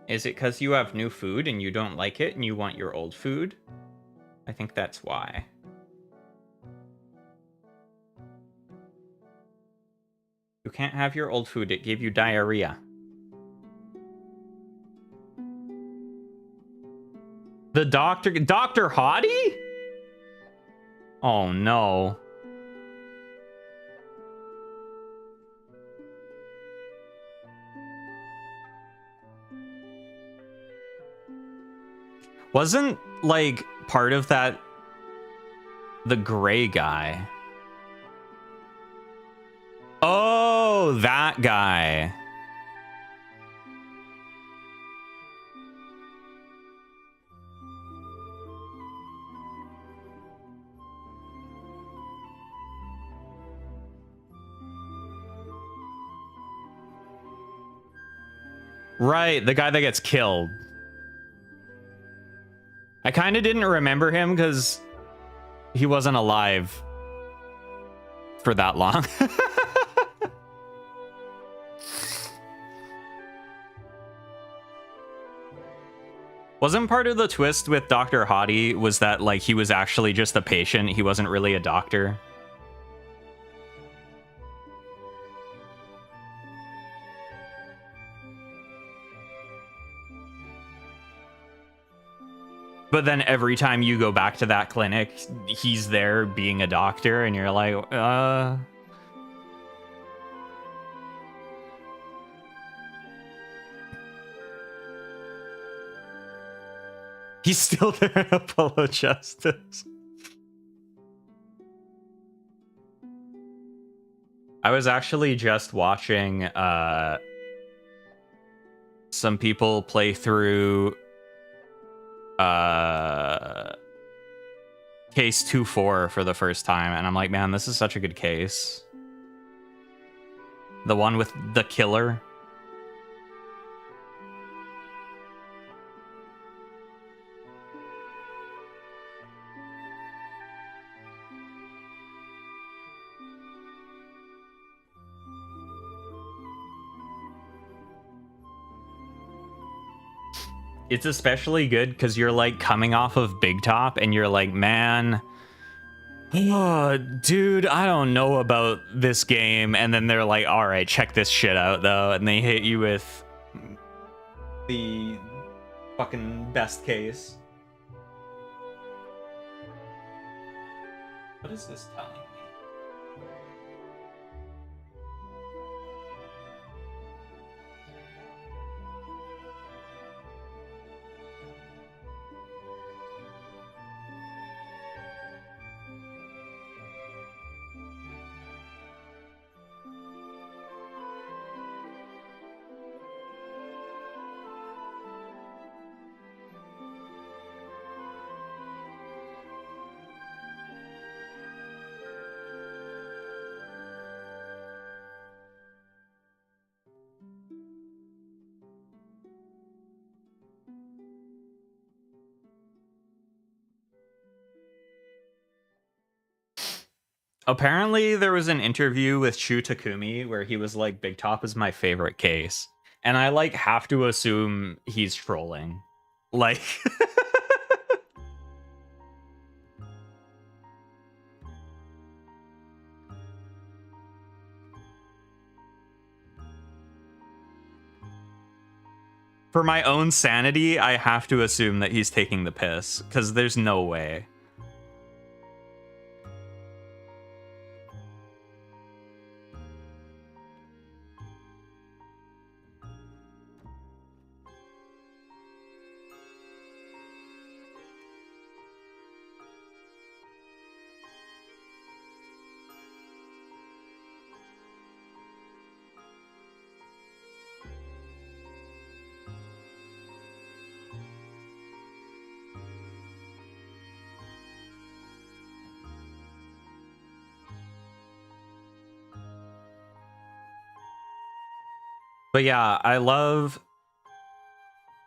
S1: Is it because you have new food and you don't like it and you want your old food? I think that's why. You can't have your old food. It gave you diarrhea. The doctor... Dr. Hottie? Oh, no. Wasn't, like, part of that the gray guy? Oh, that guy. Right, the guy that gets killed. I kind of didn't remember him because he wasn't alive for that long. Wasn't part of the twist with Dr. Hottie was that, like, he was actually just a patient? He wasn't really a doctor? But then every time you go back to that clinic, he's there being a doctor, and you're like, He's still there in Apollo Justice. I was actually just watching some people play through case 2-4 for the first time, and I'm like, man, this is such a good case. The one with the killer. It's especially good because you're like coming off of Big Top and you're like, man, oh, dude, I don't know about this game. And then they're like, all right, check this shit out though. And they hit you with the fucking best case. What is this telling me? Apparently, there was an interview with Shu Takumi where he was like, Big Top is my favorite case. And I like have to assume he's trolling. Like for my own sanity, I have to assume that he's taking the piss because there's no way. But yeah, I love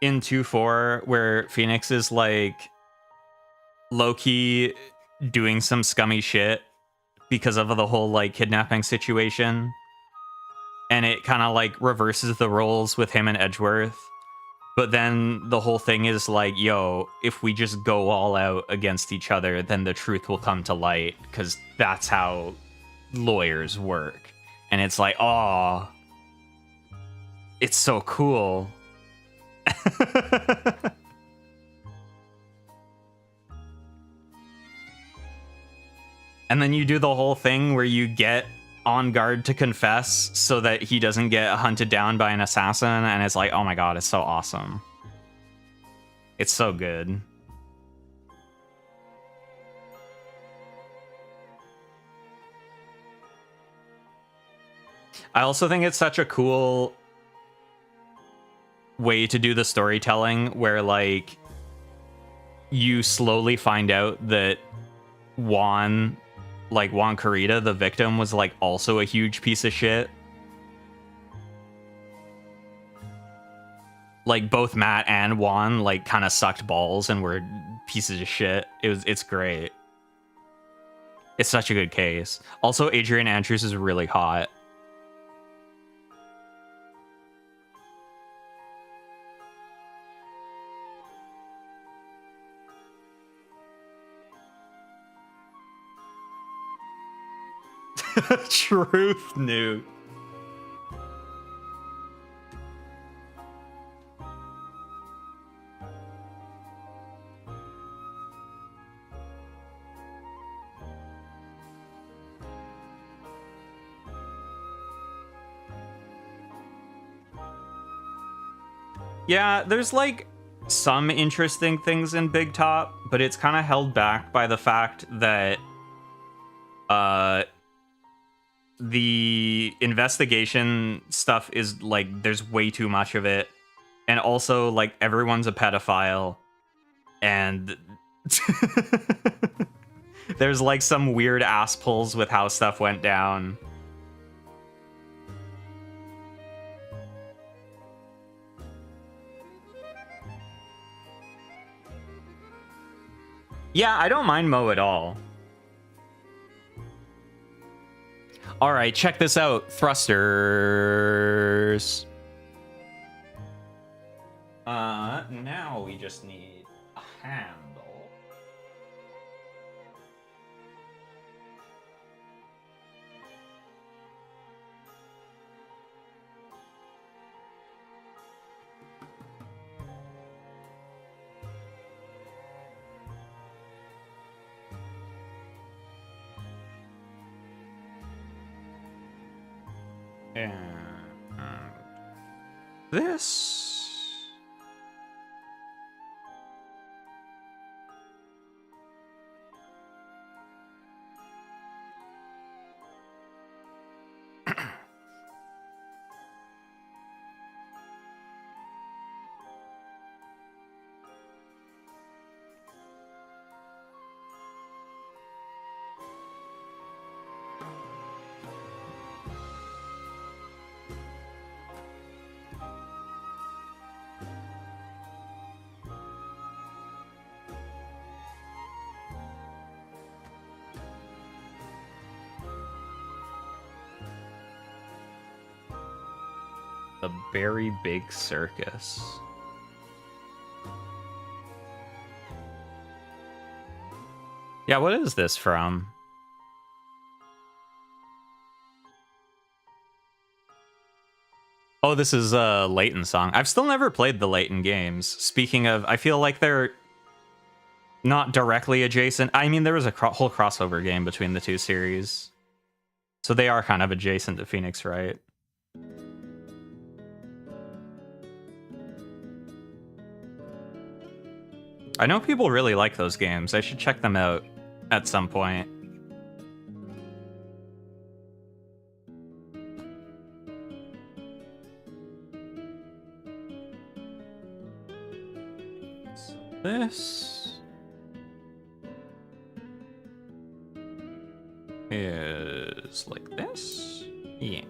S1: in 2-4 where Phoenix is like low-key doing some scummy shit because of the whole like kidnapping situation. And it kind of like reverses the roles with him and Edgeworth. But then the whole thing is like, yo, if we just go all out against each other, then the truth will come to light because that's how lawyers work. And it's like, oh, it's so cool. And then you do the whole thing where you get on guard to confess so that he doesn't get hunted down by an assassin, and it's like, oh my god, it's so awesome. It's so good. I also think it's such a cool way to do the storytelling where like you slowly find out that Juan Carita, the victim, was like also a huge piece of shit. Like both Matt and Juan like kind of sucked balls and were pieces of shit. It's great. It's such a good case. Also, Adrian Andrews is really hot. Truth Newt. Yeah, there's like some interesting things in Big Top, but it's kind of held back by the fact that the investigation stuff is like there's way too much of it, and also like everyone's a pedophile, and there's like some weird ass pulls with how stuff went down. Yeah, I don't mind Mo at all. All right, check this out, thrusters. Now we just need a handle. And this. The Very Big Circus. Yeah, what is this from? Oh, this is a Layton song. I've still never played the Layton games. Speaking of, I feel like they're not directly adjacent. I mean, there was a whole crossover game between the two series. So they are kind of adjacent to Phoenix Wright. I know people really like those games. I should check them out at some point. So this is like this. Yeah.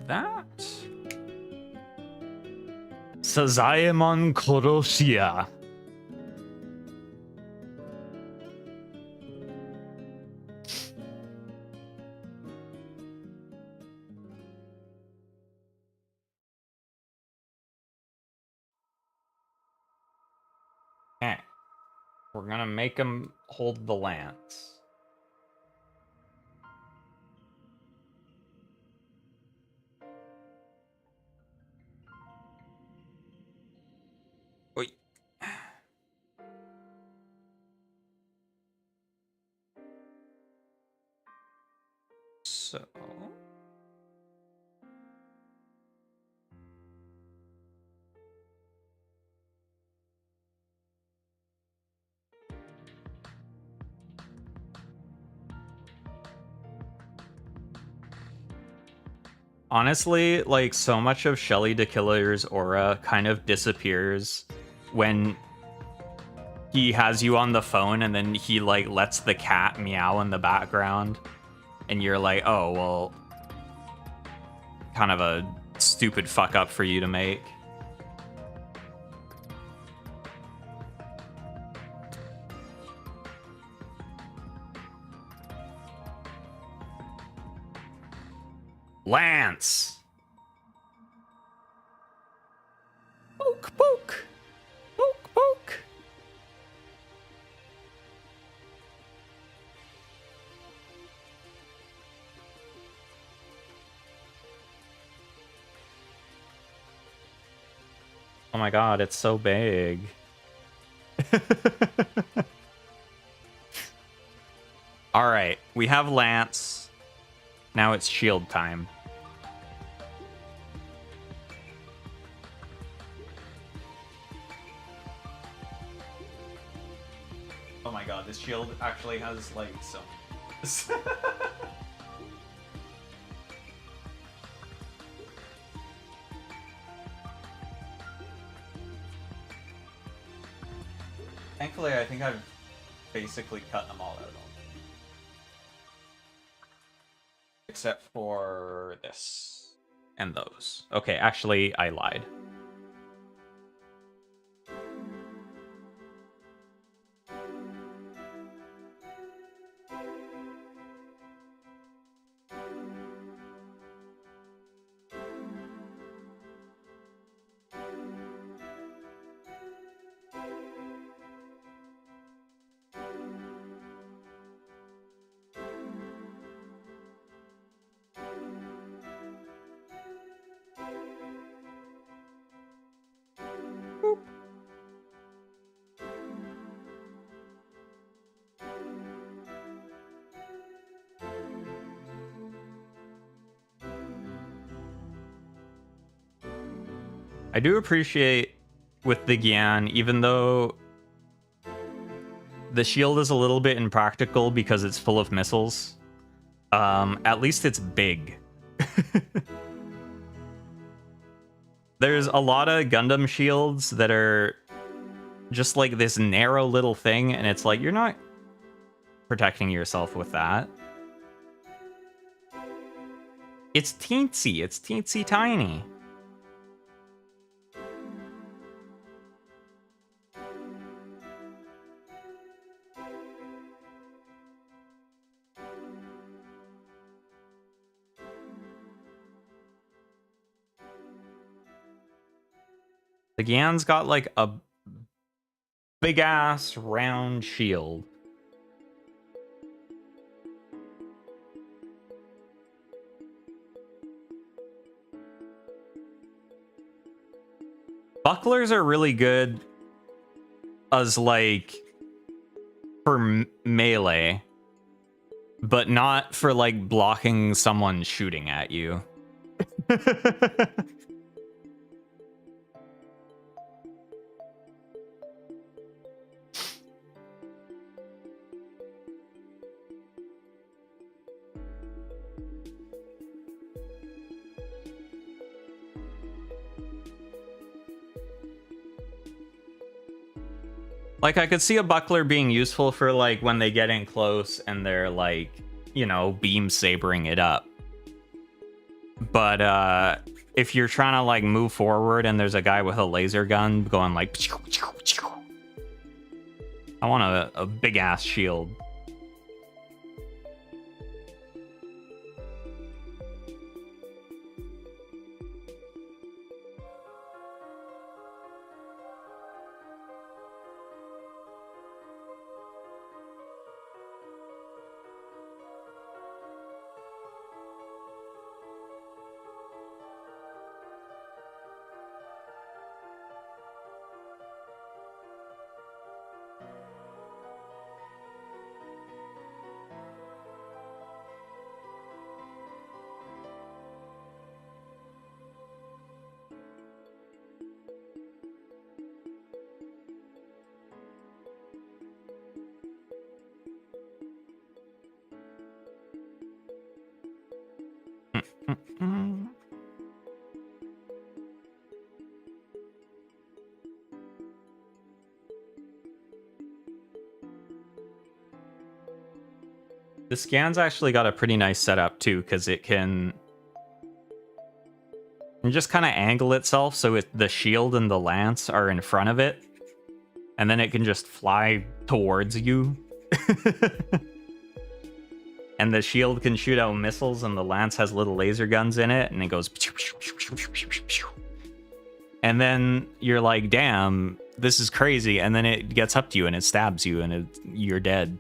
S1: That Sazaemon Koroshia. Okay. We're gonna make him hold the lance. Wait. So honestly, like, so much of Shelly the Killer's aura kind of disappears when he has you on the phone and then he, like, lets the cat meow in the background. And you're like, oh, well, kind of a stupid fuck up for you to make. Lance! Poke, poke! Poke, poke! Oh my god, it's so big. All right, we have Lance. Now it's shield time. Oh my god, this shield actually has like some. Thankfully, I think I've basically cut them all out. Except for this. And those. Okay, actually, I lied. I do appreciate with the Gyan, even though the shield is a little bit impractical because it's full of missiles, at least it's big. There's a lot of Gundam shields that are just like this narrow little thing, and it's like, you're not protecting yourself with that. It's teensy tiny. The Gyan's got like a big ass round shield. Bucklers are really good as like for melee, but not for like blocking someone shooting at you. Like, I could see a buckler being useful for, like, when they get in close and they're, like, you know, beam sabering it up. But, if you're trying to, like, move forward and there's a guy with a laser gun going, like, I want a big-ass shield. The scan's actually got a pretty nice setup too, because it can just kind of angle itself so the shield and the lance are in front of it, and then it can just fly towards you. And the shield can shoot out missiles, and the lance has little laser guns in it, and it goes. And then you're like, damn, this is crazy. And then it gets up to you and it stabs you, and you're dead.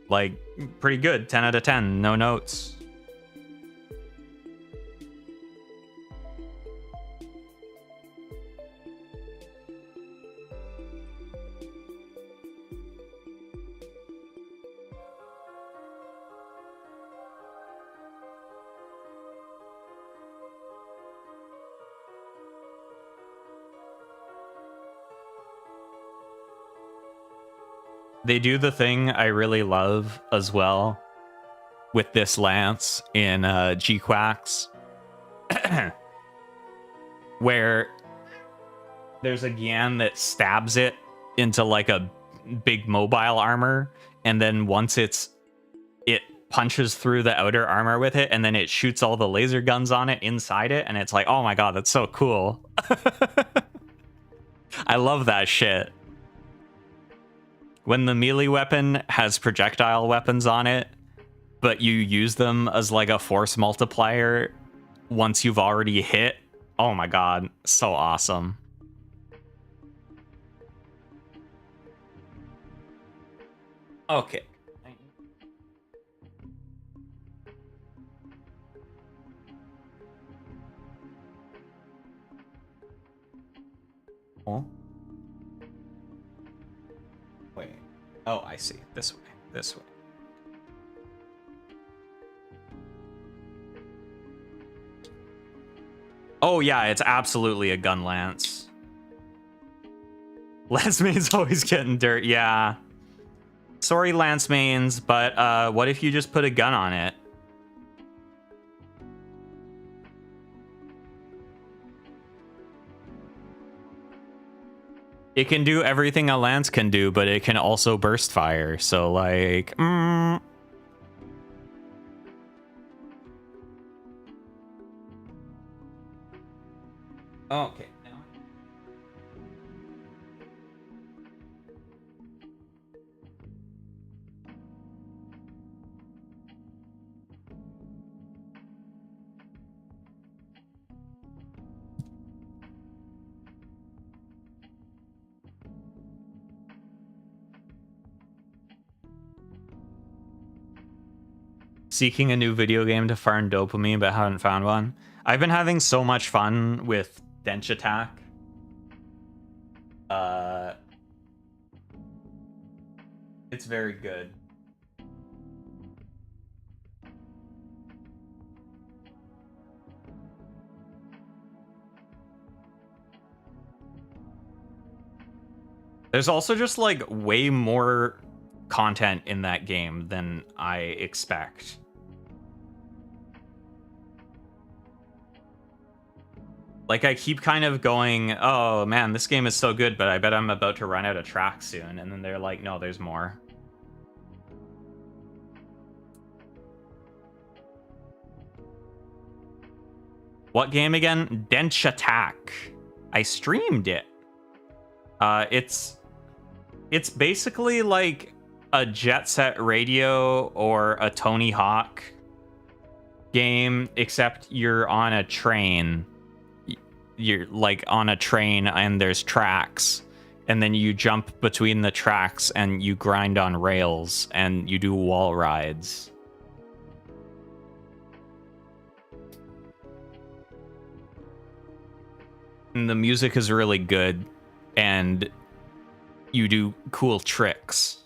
S1: Like, pretty good. 10 out of 10. No notes. They do the thing I really love as well with this lance in G-Quacks, where there's a Gyan that stabs it into like a big mobile armor, and then once it punches through the outer armor with it, and then it shoots all the laser guns on it inside it, and it's like, oh my god, that's so cool. I love that shit. When the melee weapon has projectile weapons on it, but you use them as like a force multiplier once you've already hit, oh my god, so awesome. Okay. Oh. Wait. Oh, I see. This way. This way. Oh yeah, it's absolutely a gun lance. Lance main's always getting dirt, yeah. Sorry, lance mains, but what if you just put a gun on it? It can do everything a lance can do, but it can also burst fire. So, like, Okay. Seeking a new video game to farm dopamine, but haven't found one. I've been having so much fun with Dench Attack. It's very good. There's also just like way more content in that game than I expect. Like, I keep kind of going, oh man, this game is so good, but I bet I'm about to run out of tracks soon. And then they're like, no, there's more. What game again? Dench Attack. I streamed it. It's basically like a Jet Set Radio or a Tony Hawk game, except you're on a train. You're like on a train and there's tracks, and then you jump between the tracks and you grind on rails and you do wall rides. And the music is really good, and you do cool tricks.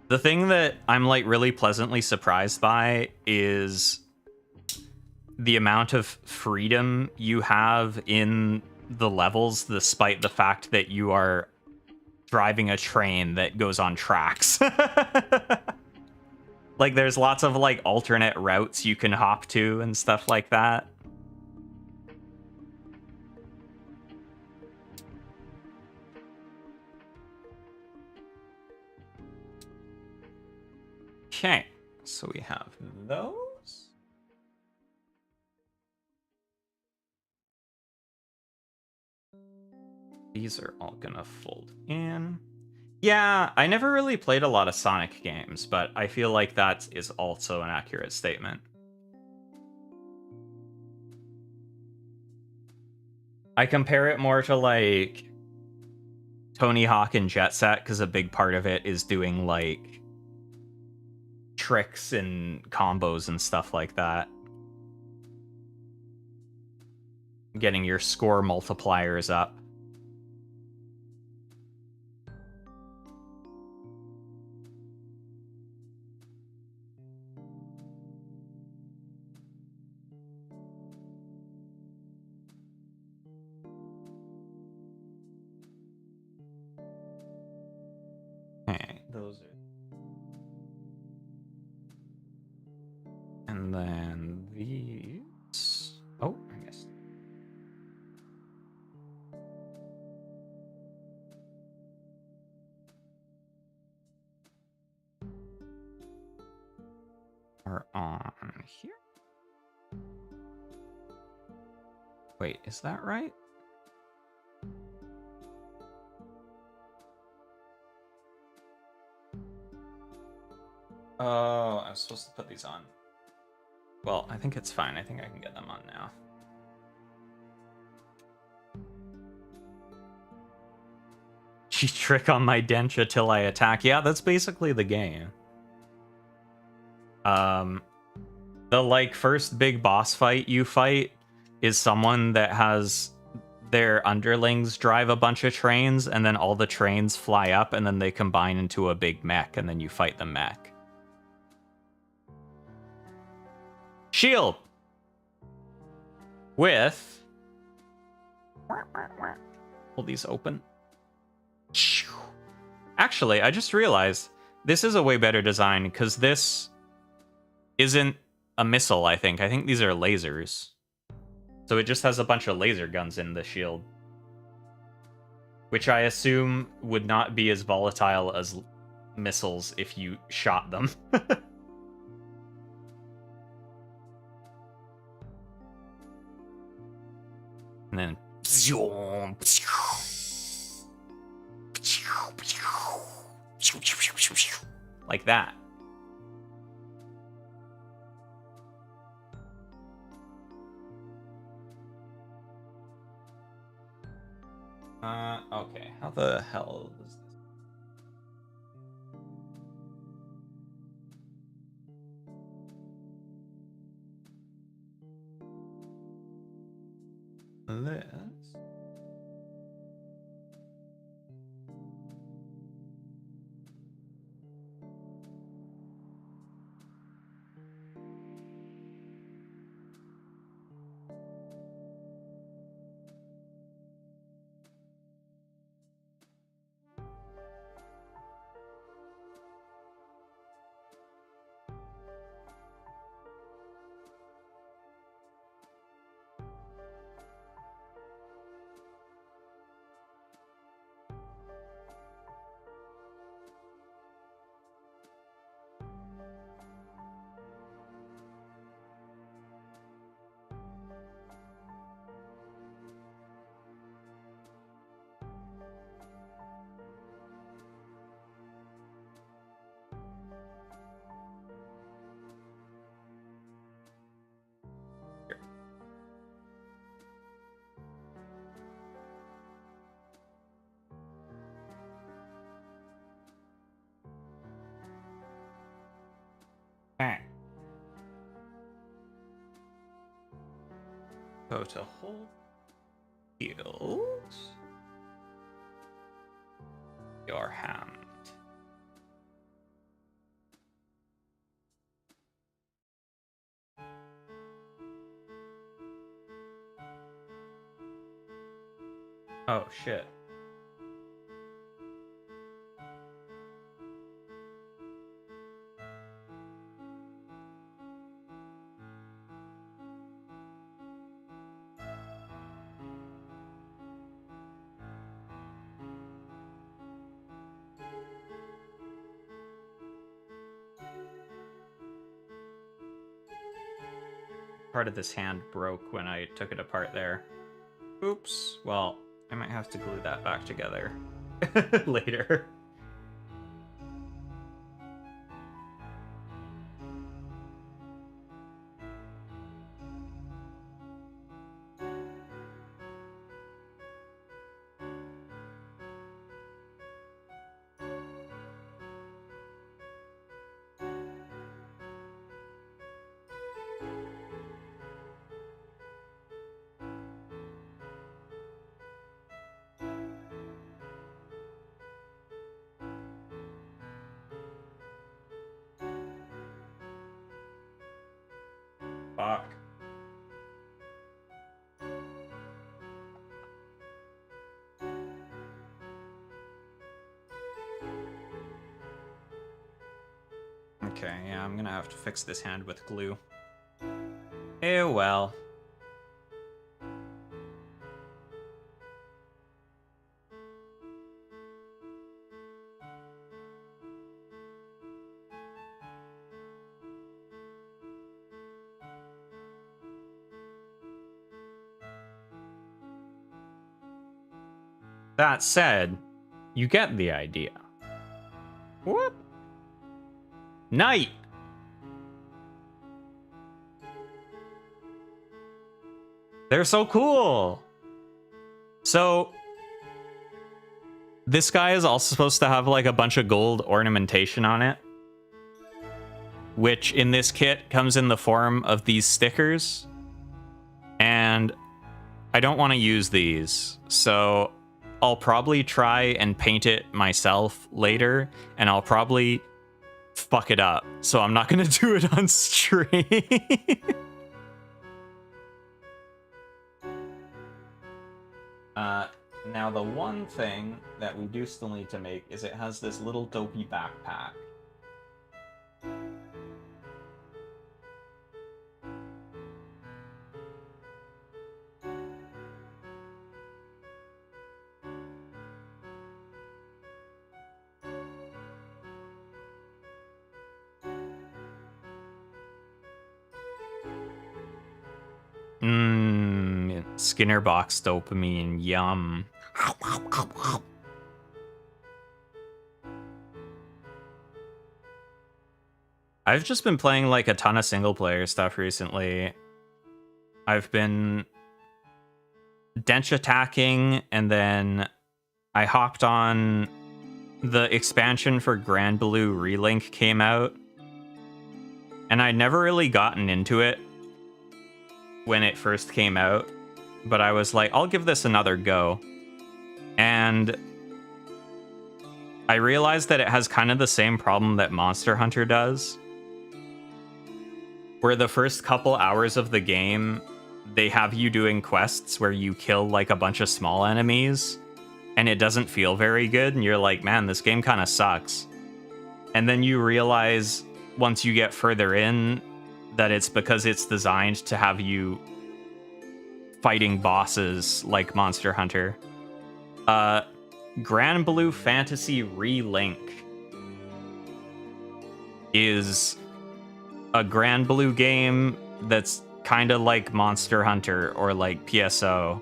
S1: The thing that I'm like really pleasantly surprised by is the amount of freedom you have in the levels, despite the fact that you are driving a train that goes on tracks. Like, there's lots of like alternate routes you can hop to and stuff like that. Okay, so we have those. These are all gonna fold in. Yeah, I never really played a lot of Sonic games, but I feel like that is also an accurate statement. I compare it more to like Tony Hawk and Jet Set, because a big part of it is doing like tricks and combos and stuff like that. Getting your score multipliers up. those are... And then these... Oh, I guess. Are on here? Wait, is that right? Oh, I was supposed to put these on. Well, I think it's fine. I think I can get them on now. She trick on my Densha till I attack. Yeah, that's basically the game. The like first big boss fight you fight is someone that has their underlings drive a bunch of trains, and then all the trains fly up, and then they combine into a big mech, and then you fight the mech. Shield! With... Pull these open. Actually, I just realized this is a way better design, because this isn't a missile, I think. I think these are lasers. So it just has a bunch of laser guns in the shield. Which I assume would not be as volatile as missiles if you shot them. And then... Like that. Okay. How the hell is this? This... Go to hold field your hand. Oh shit. Part of this hand broke when I took it apart there. Oops. Well, I might have to glue that back together later. Fuck. Okay, yeah, I'm gonna have to fix this hand with glue. Eh, well. That said, you get the idea. Whoop. Knight! They're so cool! So, this guy is also supposed to have like a bunch of gold ornamentation on it, which in this kit comes in the form of these stickers. And I don't want to use these, so I'll probably try and paint it myself later, and I'll probably fuck it up, so I'm not going to do it on stream. Now, the one thing that we do still need to make is it has this little dopey backpack. Skinner box dopamine, yum. I've just been playing like a ton of single player stuff recently. I've been dench attacking, and then I hopped on the expansion for Grand Blue Relink came out, and I'd never really gotten into it when it first came out, but I was like, I'll give this another go. And I realized that it has kind of the same problem that Monster Hunter does, where the first couple hours of the game, they have you doing quests where you kill like a bunch of small enemies, and it doesn't feel very good, and you're like, man, this game kind of sucks. And then you realize once you get further in that it's because it's designed to have you fighting bosses like Monster Hunter. Grand Blue Fantasy Relink is a Grand Blue game that's kind of like Monster Hunter or like PSO.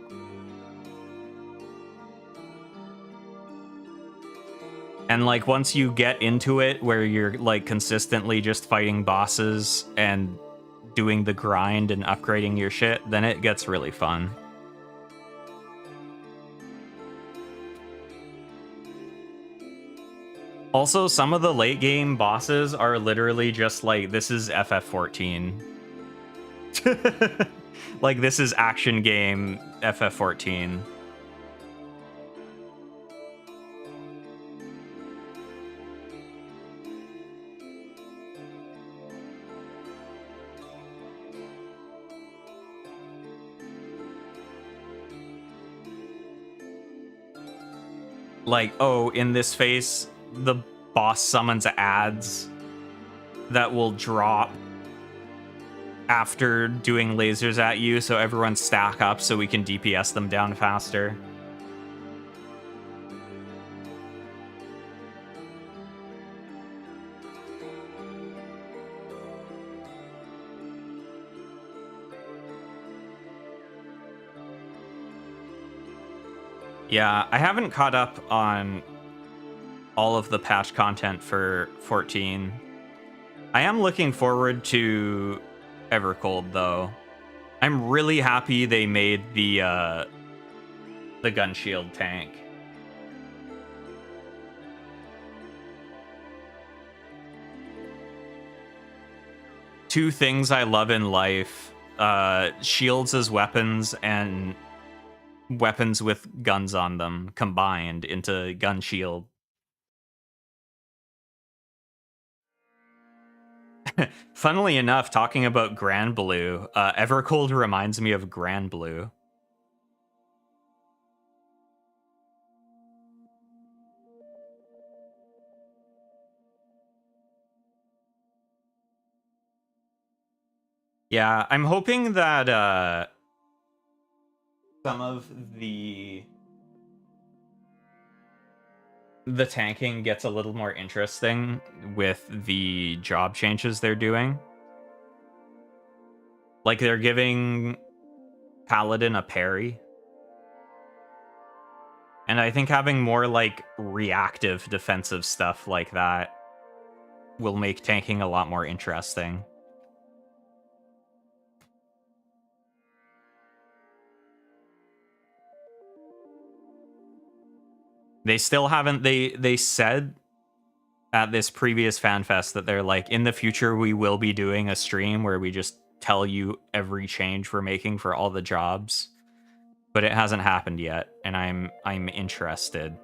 S1: And like once you get into it where you're like consistently just fighting bosses and doing the grind and upgrading your shit, then it gets really fun. Also, some of the late game bosses are literally just like, this is FF14. Like, this is action game FF14. Like, oh, in this phase, the boss summons ads that will drop after doing lasers at you, so everyone stack up so we can DPS them down faster. Yeah, I haven't caught up on all of the patch content for 14. I am looking forward to Evercold, though. I'm really happy they made the gun shield tank. Two things I love in life, shields as weapons and weapons with guns on them combined into gun shield. Funnily enough, talking about Grand Blue, Evercold reminds me of Grand Blue. Yeah, I'm hoping that some of the tanking gets a little more interesting with the job changes they're doing. Like they're giving Paladin a parry. And I think having more like reactive defensive stuff like that will make tanking a lot more interesting. They still haven't they said at this previous fan fest that they're like, in the future we will be doing a stream where we just tell you every change we're making for all the jobs. But it hasn't happened yet, and I'm interested.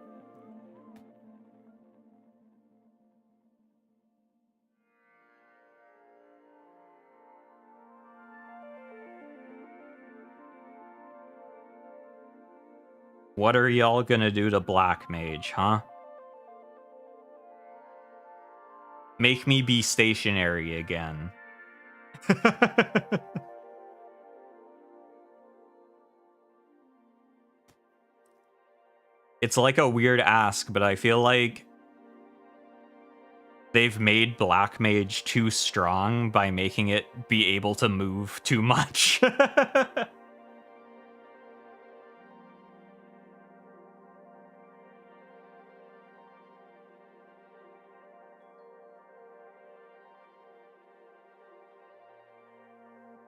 S1: What are y'all gonna do to Black Mage, huh? Make me be stationary again. It's like a weird ask, but I feel like they've made Black Mage too strong by making it be able to move too much.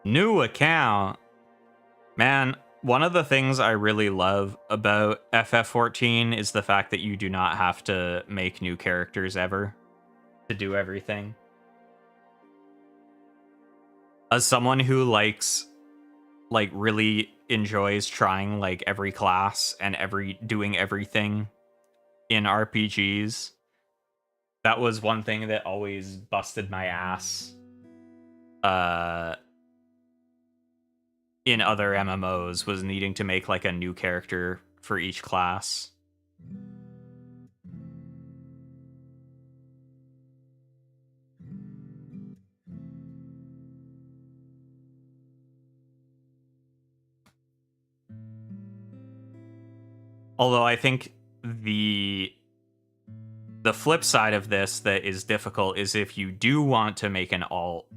S1: New account. Man, one of the things I really love about FF14 is the fact that you do not have to make new characters ever to do everything. As someone who really enjoys trying like every class and doing everything in RPGs, that was one thing that always busted my ass in other MMOs, was needing to make like a new character for each class. Although I think the flip side of this that is difficult is if you do want to make an alt,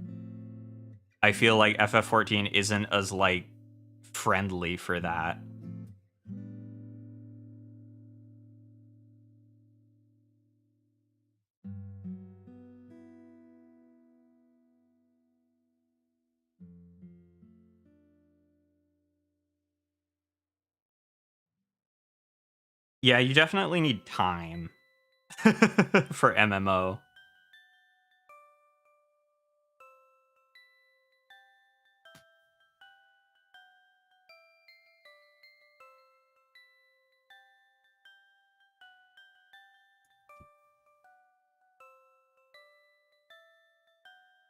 S1: I feel like FF14 isn't as like friendly for that. Yeah, you definitely need time for MMO.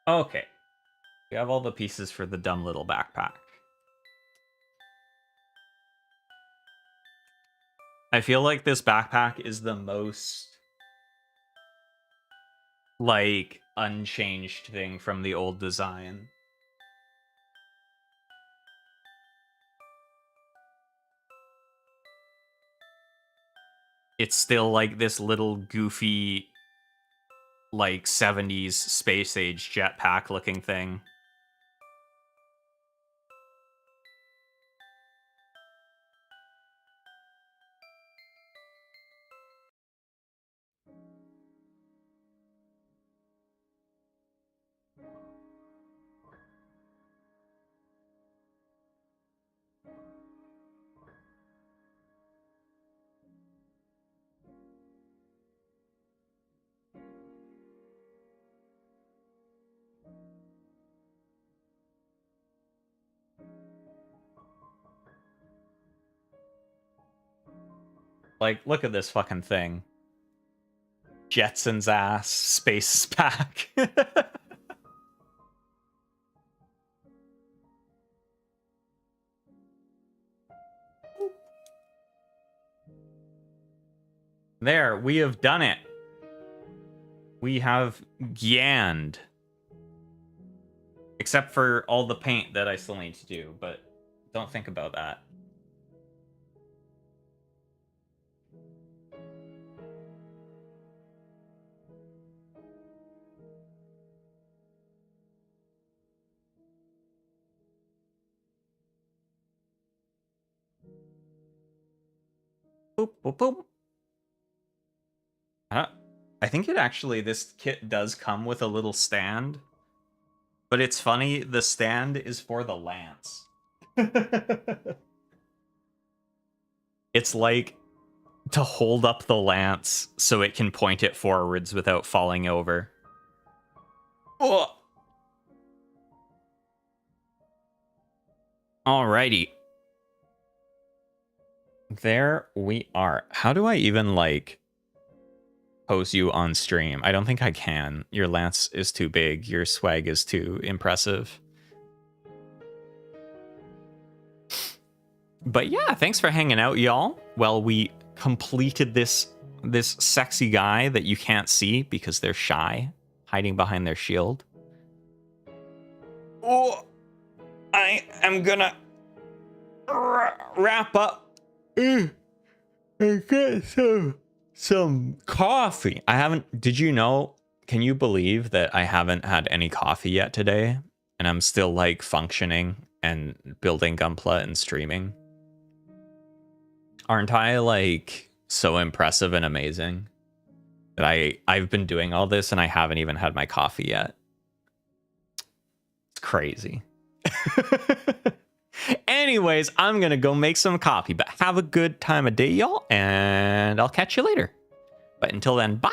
S1: Okay. We have all the pieces for the dumb little backpack. I feel like this backpack is the most like unchanged thing from the old design. It's still like this little goofy like 70s space age jetpack looking thing. Like, look at this fucking thing. Jetson's ass space pack. There, we have done it. We have Gyan. Except for all the paint that I still need to do, but don't think about that. Boop, boop, boop. I think it actually, this kit does come with a little stand. But it's funny, the stand is for the lance. It's like to hold up the lance so it can point it forwards without falling over. Oh. Alrighty. There we are. How do I even, like, pose you on stream? I don't think I can. Your lance is too big. Your swag is too impressive. But yeah, thanks for hanging out, y'all. Well, we completed this sexy guy that you can't see because they're shy, hiding behind their shield. Oh, I am gonna wrap up and get some coffee. I haven't. Did you know? Can you believe that I haven't had any coffee yet today, and I'm still like functioning and building Gunpla and streaming? Aren't I like so impressive and amazing that I've been doing all this and I haven't even had my coffee yet? It's crazy. Anyways, I'm gonna go make some coffee, but have a good time of day, y'all, and I'll catch you later. But until then, bye.